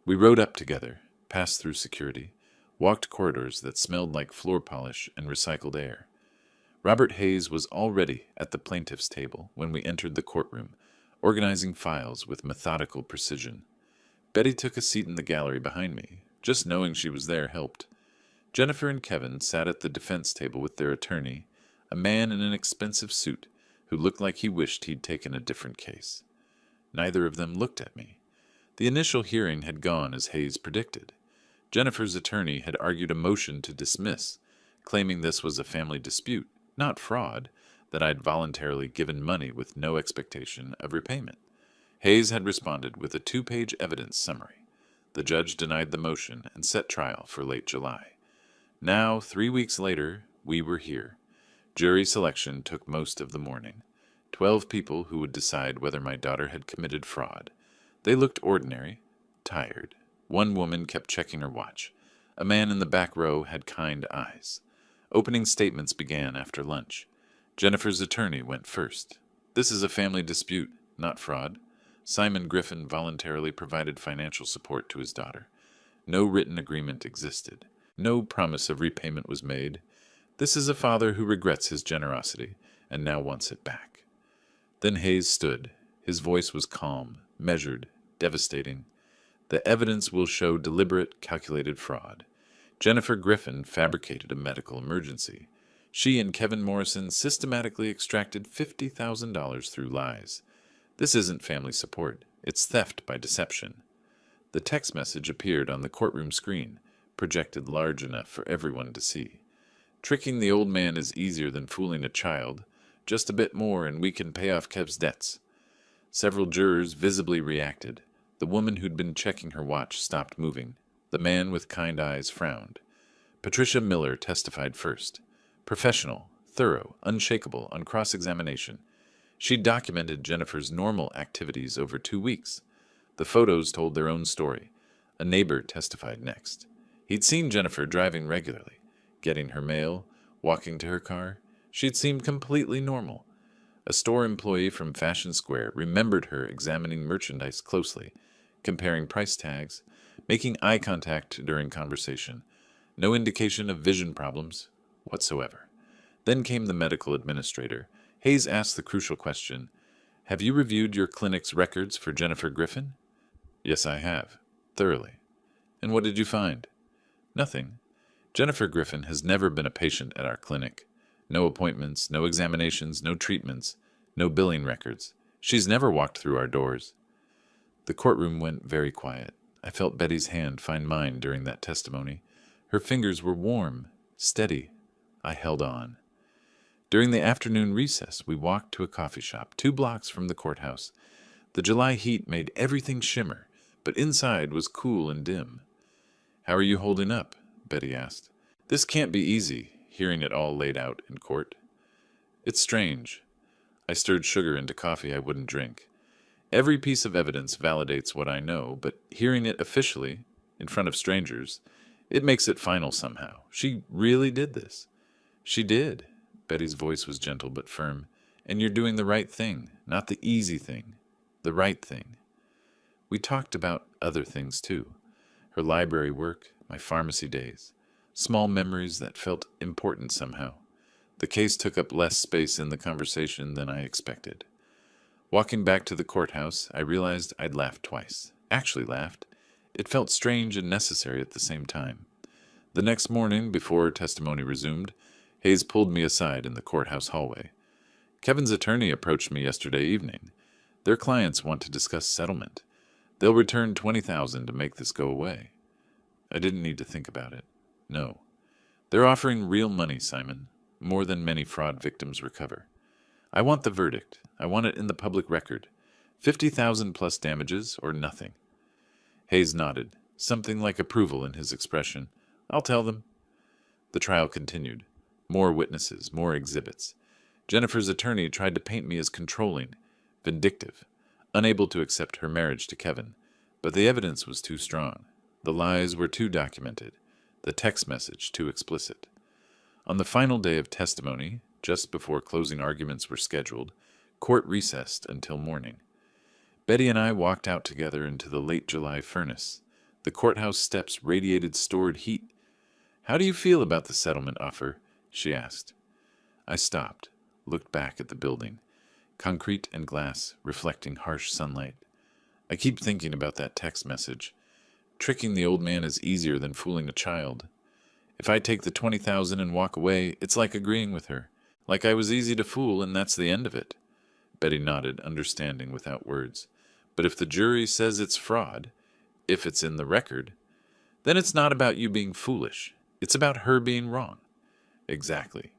S1: We rode up together, passed through security, walked corridors that smelled like floor polish and recycled air. Robert Hayes was already at the plaintiff's table when we entered the courtroom, organizing files with methodical precision. Betty took a seat in the gallery behind me. Just knowing she was there helped. Jennifer and Kevin sat at the defense table with their attorney, a man in an expensive suit who looked like he wished he'd taken a different case. Neither of them looked at me. The initial hearing had gone as Hayes predicted. Jennifer's attorney had argued a motion to dismiss, claiming this was a family dispute, not fraud, that I'd voluntarily given money with no expectation of repayment. Hayes had responded with a 2-page evidence summary. The judge denied the motion and set trial for late July. Now, 3 weeks later, we were here. Jury selection took most of the morning. 12 people who would decide whether my daughter had committed fraud. They looked ordinary, tired. One woman kept checking her watch. A man in the back row had kind eyes. Opening statements began after lunch. Jennifer's attorney went first. This is a family dispute, not fraud. Simon Griffin voluntarily provided financial support to his daughter. No written agreement existed. No promise of repayment was made. This is a father who regrets his generosity and now wants it back. Then Hayes stood. His voice was calm, measured, devastating. The evidence will show deliberate, calculated fraud. Jennifer Griffin fabricated a medical emergency. She and Kevin Morrison systematically extracted $50,000 through lies. This isn't family support. It's theft by deception. The text message appeared on the courtroom screen, projected large enough for everyone to see. Tricking the old man is easier than fooling a child. Just a bit more and we can pay off Kev's debts. Several jurors visibly reacted. The woman who'd been checking her watch stopped moving. The man with kind eyes frowned. Patricia Miller testified first. Professional, thorough, unshakable on cross-examination. She documented Jennifer's normal activities over 2 weeks. The photos told their own story. A neighbor testified next. He'd seen Jennifer driving regularly, getting her mail, walking to her car. She'd seemed completely normal. A store employee from Fashion Square remembered her examining merchandise closely, comparing price tags, making eye contact during conversation. No indication of vision problems whatsoever. Then came the medical administrator. Hayes asked the crucial question, "Have you reviewed your clinic's records for Jennifer Griffin?" "Yes, I have. Thoroughly." "And what did you find?" "Nothing. Jennifer Griffin has never been a patient at our clinic. No appointments, no examinations, no treatments, no billing records. She's never walked through our doors." The courtroom went very quiet. I felt Betty's hand find mine during that testimony. Her fingers were warm, steady. I held on. During the afternoon recess, we walked to a coffee shop 2 blocks from the courthouse. The July heat made everything shimmer, but inside was cool and dim. "How are you holding up?" Betty asked. "This can't be easy, hearing it all laid out in court." "It's strange." I stirred sugar into coffee I wouldn't drink. Every piece of evidence validates what I know, but hearing it officially, in front of strangers, it makes it final somehow. She really did this. "She did." Betty's voice was gentle but firm. "And you're doing the right thing, not the easy thing. the right thing. We talked about other things too. Her library work, my pharmacy days, small memories that felt important somehow. The case took up less space in the conversation than I expected. Walking back to the courthouse, I realized I'd laughed twice. Actually laughed. It felt strange and necessary at the same time. The next morning, before testimony resumed, Hayes pulled me aside in the courthouse hallway. Kevin's attorney approached me yesterday evening. Their clients want to discuss settlement. They'll return $20,000 to make this go away. I didn't need to think about it. No. They're offering real money, Simon. More than many fraud victims recover. I want the verdict. I want it in the public record. 50,000 plus damages or nothing. Hayes nodded, something like approval in his expression. I'll tell them. The trial continued. More witnesses, more exhibits. Jennifer's attorney tried to paint me as controlling, vindictive, unable to accept her marriage to Kevin, but the evidence was too strong. The lies were too documented, the text message too explicit. On the final day of testimony, just before closing arguments were scheduled, court recessed until morning. Betty and I walked out together into the late July furnace. The courthouse steps radiated stored heat. "How do you feel about the settlement offer?" she asked. I stopped, looked back at the building, concrete and glass reflecting harsh sunlight. I keep thinking about that text message. Tricking the old man is easier than fooling a child. If I take the 20,000 and walk away, it's like agreeing with her. Like I was easy to fool and that's the end of it. Betty nodded, understanding without words. But if the jury says it's fraud, if it's in the record, then it's not about you being foolish. It's about her being wrong. Exactly.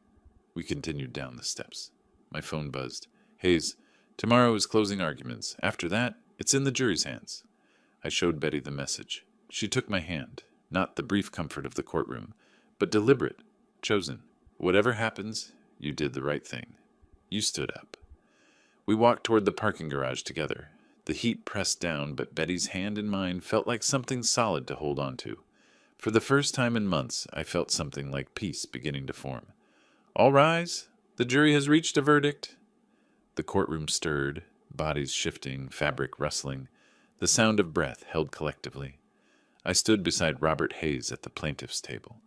S1: We continued down the steps. My phone buzzed. Hayes, tomorrow is closing arguments. After that, it's in the jury's hands. I showed Betty the message. She took my hand, not the brief comfort of the courtroom, but deliberate, chosen. Whatever happens, you did the right thing. You stood up. We walked toward the parking garage together. The heat pressed down, but Betty's hand in mine felt like something solid to hold on to. For the first time in months, I felt something like peace beginning to form. All rise. The jury has reached a verdict. The courtroom stirred, bodies shifting, fabric rustling, the sound of breath held collectively. I stood beside Robert Hayes at the plaintiff's table.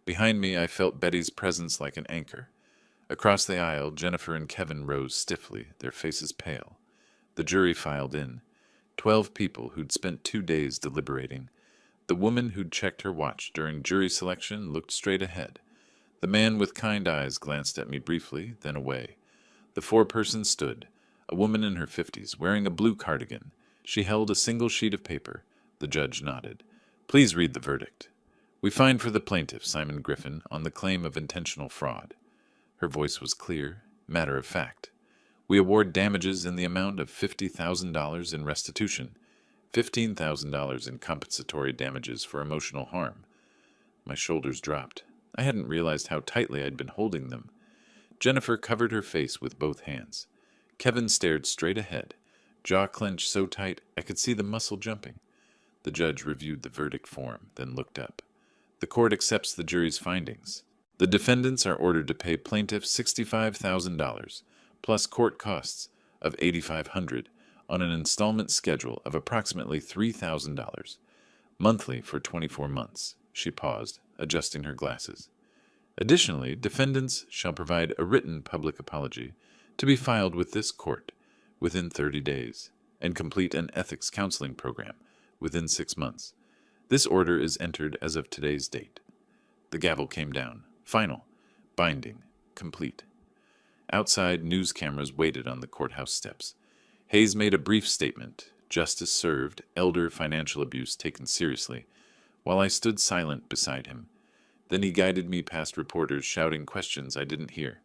S1: Behind me, I felt Betty's presence like an anchor. Across the aisle, Jennifer and Kevin rose stiffly, their faces pale. The jury filed in. 12 people who'd spent 2 days deliberating. The woman who'd checked her watch during jury selection looked straight ahead. The man with kind eyes glanced at me briefly, then away. The foreperson stood, a woman in her 50s, wearing a blue cardigan. She held a single sheet of paper. The judge nodded. Please read the verdict. We find for the plaintiff, Simon Griffin, on the claim of intentional fraud. Her voice was clear, matter of fact. We award damages in the amount of $50,000 in restitution, $15,000 in compensatory damages for emotional harm. My shoulders dropped. I hadn't realized how tightly I'd been holding them. Jennifer covered her face with both hands. Kevin stared straight ahead, jaw clenched so tight I could see the muscle jumping. The judge reviewed the verdict form, then looked up. The court accepts the jury's findings. The defendants are ordered to pay plaintiff $65,000, plus court costs of $8,500 on an installment schedule of approximately $3,000, monthly for 24 months. She paused, adjusting her glasses. Additionally, defendants shall provide a written public apology to be filed with this court within 30 days and complete an ethics counseling program within 6 months. This order is entered as of today's date. The gavel came down. Final. Binding. Complete. Outside, news cameras waited on the courthouse steps. Hayes made a brief statement, justice served, elder financial abuse taken seriously, while I stood silent beside him. Then he guided me past reporters shouting questions I didn't hear.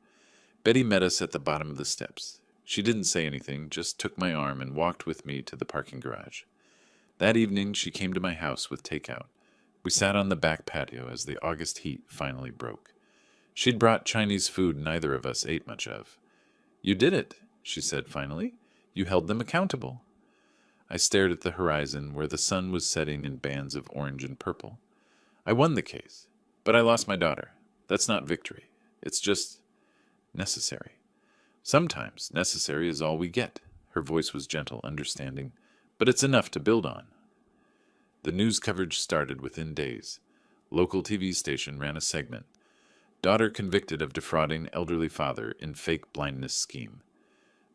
S1: Betty met us at the bottom of the steps. She didn't say anything, just took my arm and walked with me to the parking garage. That evening, she came to my house with takeout. We sat on the back patio as the August heat finally broke. She'd brought Chinese food neither of us ate much of. You did it, she said finally. You held them accountable. I stared at the horizon where the sun was setting in bands of orange and purple. I won the case, but I lost my daughter. That's not victory. It's just necessary. Sometimes necessary is all we get. Her voice was gentle, understanding, but it's enough to build on. The news coverage started within days. Local TV station ran a segment. Daughter convicted of defrauding elderly father in fake blindness scheme.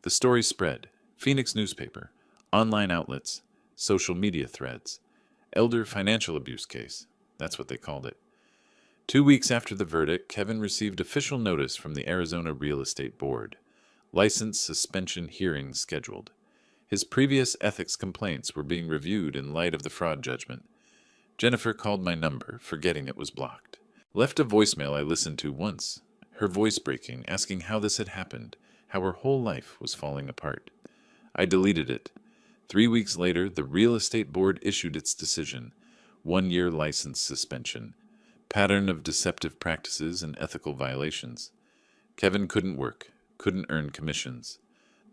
S1: The story spread. Phoenix newspaper, online outlets, social media threads. Elder financial abuse case. That's what they called it. 2 weeks after the verdict, Kevin received official notice from the Arizona Real Estate Board. License suspension hearings scheduled. His previous ethics complaints were being reviewed in light of the fraud judgment. Jennifer called my number, forgetting it was blocked. Left a voicemail I listened to once, her voice breaking, asking how this had happened, how her whole life was falling apart. I deleted it. 3 weeks later, the Real Estate Board issued its decision. 1-year license suspension. Pattern of deceptive practices and ethical violations. Kevin couldn't work, couldn't earn commissions.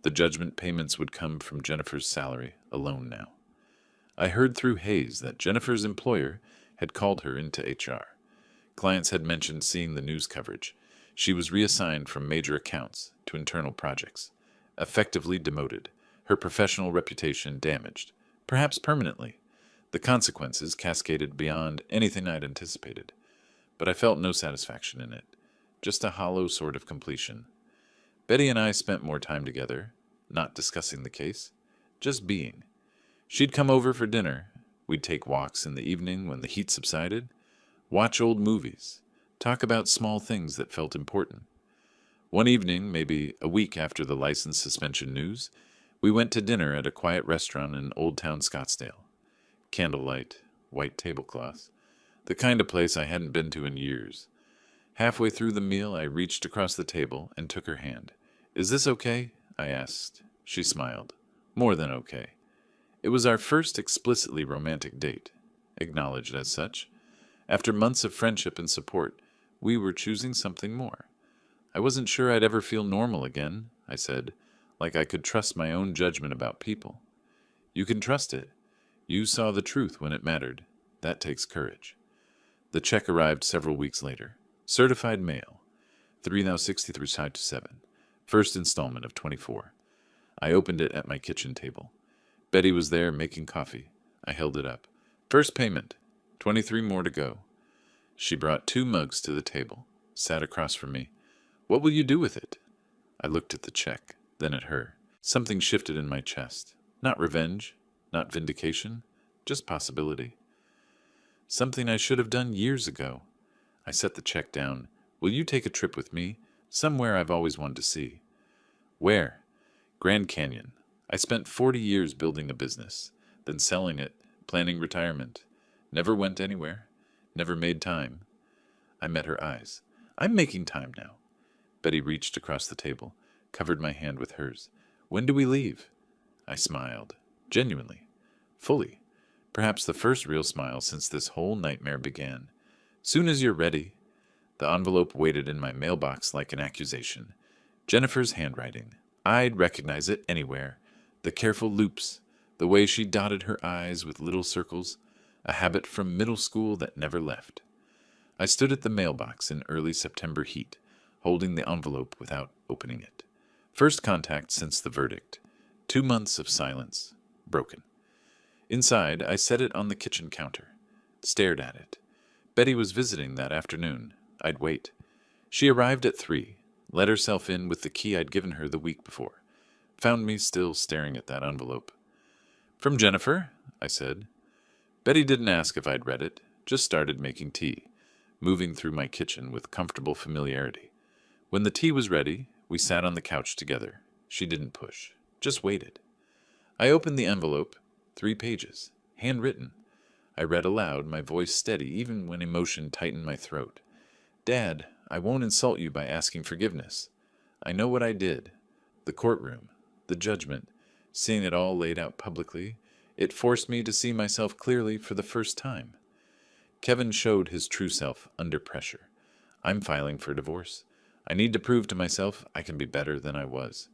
S1: The judgment payments would come from Jennifer's salary alone now. I heard through Hayes that Jennifer's employer had called her into HR. Clients had mentioned seeing the news coverage. She was reassigned from major accounts to internal projects. Effectively demoted. Her professional reputation damaged, perhaps permanently. The consequences cascaded beyond anything I'd anticipated. But I felt no satisfaction in it. Just a hollow sort of completion. Betty and I spent more time together, not discussing the case, just being. She'd come over for dinner. We'd take walks in the evening when the heat subsided, watch old movies, talk about small things that felt important. One evening, maybe a week after the license suspension news, we went to dinner at a quiet restaurant in Old Town Scottsdale. Candlelight, white tablecloths, the kind of place I hadn't been to in years. Halfway through the meal, I reached across the table and took her hand. "Is this okay?" I asked. She smiled. "More than okay." It was our first explicitly romantic date, acknowledged as such. After months of friendship and support, we were choosing something more. I wasn't sure I'd ever feel normal again, I said, like I could trust my own judgment about people. You can trust it. You saw the truth when it mattered. That takes courage. The check arrived several weeks later. Certified mail. $3.60 through 5/7. First installment of 24. I opened it at my kitchen table. Betty was there making coffee. I held it up. First payment. 23 more to go. She brought 2 mugs to the table, sat across from me. What will you do with it? I looked at the check, then at her. Something shifted in my chest. Not revenge, not vindication, just possibility. Something I should have done years ago. I set the check down. Will you take a trip with me? Somewhere I've always wanted to see. Where? Grand Canyon. I spent 40 years building a business, then selling it, planning retirement. Never went anywhere. Never made time. I met her eyes. I'm making time now. Betty reached across the table, covered my hand with hers. When do we leave? I smiled. Genuinely. Fully. Perhaps the first real smile since this whole nightmare began. Soon as you're ready. The envelope waited in my mailbox like an accusation. Jennifer's handwriting. I'd recognize it anywhere. The careful loops, the way she dotted her I's with little circles, a habit from middle school that never left. I stood at the mailbox in early September heat, holding the envelope without opening it. First contact since the verdict. 2 months of silence. Broken. Inside, I set it on the kitchen counter. Stared at it. Betty was visiting that afternoon. I'd wait. She arrived at 3, let herself in with the key I'd given her the week before. Found me still staring at that envelope. From Jennifer, I said. Betty didn't ask if I'd read it, just started making tea, moving through my kitchen with comfortable familiarity. When the tea was ready, we sat on the couch together. She didn't push, just waited. I opened the envelope, 3 pages, handwritten. I read aloud, my voice steady even when emotion tightened my throat. Dad, I won't insult you by asking forgiveness. I know what I did. The courtroom, the judgment, seeing it all laid out publicly, it forced me to see myself clearly for the first time. Kevin showed his true self under pressure. I'm filing for divorce. I need to prove to myself I can be better than I was.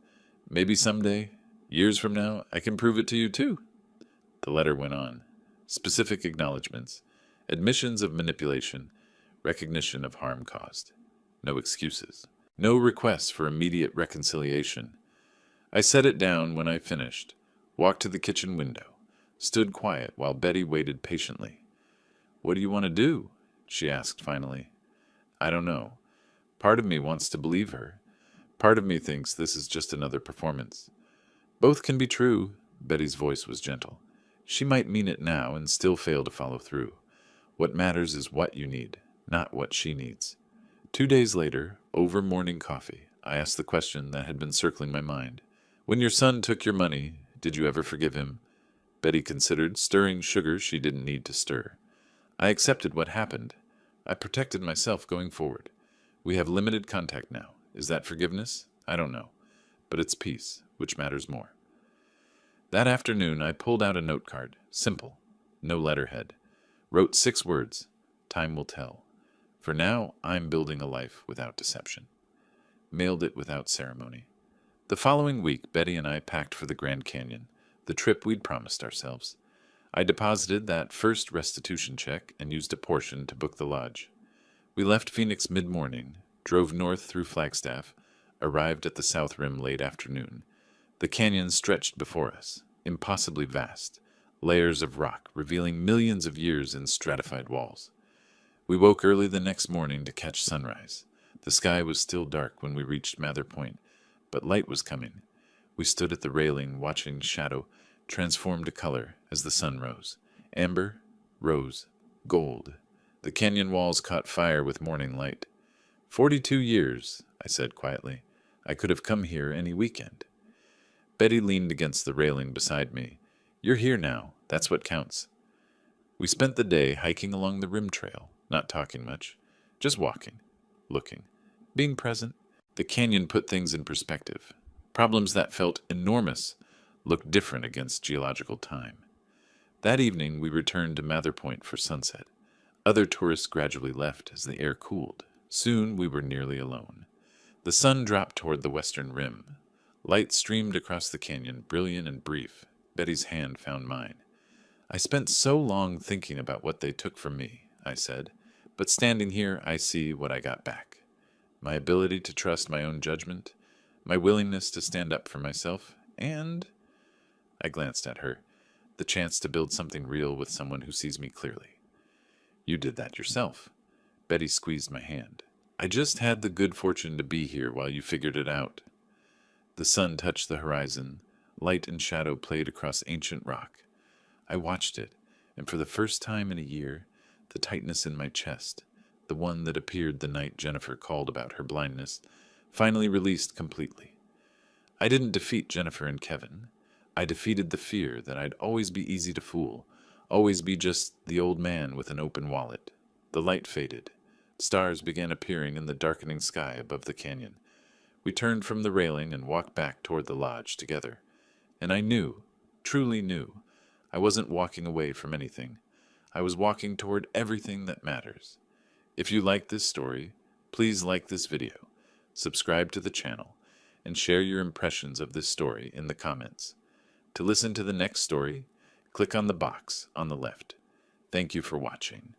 S1: Maybe someday, years from now, I can prove it to you too. The letter went on. Specific acknowledgments, admissions of manipulation, recognition of harm caused. No excuses. No requests for immediate reconciliation. I set it down when I finished, walked to the kitchen window, stood quiet while Betty waited patiently. "What do you want to do?" she asked finally. "I don't know. Part of me wants to believe her. Part of me thinks this is just another performance. Both can be true." Betty's voice was gentle. "She might mean it now and still fail to follow through. What matters is what you need, not what she needs." 2 days later, over morning coffee, I asked the question that had been circling my mind. "When your son took your money, did you ever forgive him?" Betty considered, stirring sugar she didn't need to stir. "I accepted what happened. I protected myself going forward. We have limited contact now. Is that forgiveness? I don't know. But it's peace, which matters more." That afternoon, I pulled out a note card. Simple. No letterhead. Wrote 6 words. "Time will tell. For now, I'm building a life without deception." Mailed it without ceremony. The following week, Betty and I packed for the Grand Canyon, the trip we'd promised ourselves. I deposited that first restitution check and used a portion to book the lodge. We left Phoenix mid-morning, drove north through Flagstaff, arrived at the South Rim late afternoon. The canyon stretched before us, impossibly vast, layers of rock revealing millions of years in stratified walls. We woke early the next morning to catch sunrise. The sky was still dark when we reached Mather Point, but light was coming. We stood at the railing watching shadow transform to color as the sun rose. Amber, rose, gold. The canyon walls caught fire with morning light. 42 years, I said quietly. I could have come here any weekend. Betty leaned against the railing beside me. "You're here now. That's what counts." We spent the day hiking along the rim trail, not talking much, just walking, looking, being present. The canyon put things in perspective. Problems that felt enormous looked different against geological time. That evening we returned to Mather Point for sunset. Other tourists gradually left as the air cooled. Soon we were nearly alone. The sun dropped toward the western rim. Light streamed across the canyon, brilliant and brief. Betty's hand found mine. "I spent so long thinking about what they took from me," I said, "but standing here I see what I got back. My ability to trust my own judgment, my willingness to stand up for myself, and," I glanced at her, "the chance to build something real with someone who sees me clearly." "You did that yourself." Betty squeezed my hand. "I just had the good fortune to be here while you figured it out." The sun touched the horizon. Light and shadow played across ancient rock. I watched it, and for the first time in a year, the tightness in my chest, the one that appeared the night Jennifer called about her blindness, finally released completely. I didn't defeat Jennifer and Kevin. I defeated the fear that I'd always be easy to fool, always be just the old man with an open wallet. The light faded. Stars began appearing in the darkening sky above the canyon. We turned from the railing and walked back toward the lodge together. And I knew, truly knew, I wasn't walking away from anything. I was walking toward everything that matters. If you like this story, please like this video, subscribe to the channel, and share your impressions of this story in the comments. To listen to the next story, click on the box on the left. Thank you for watching.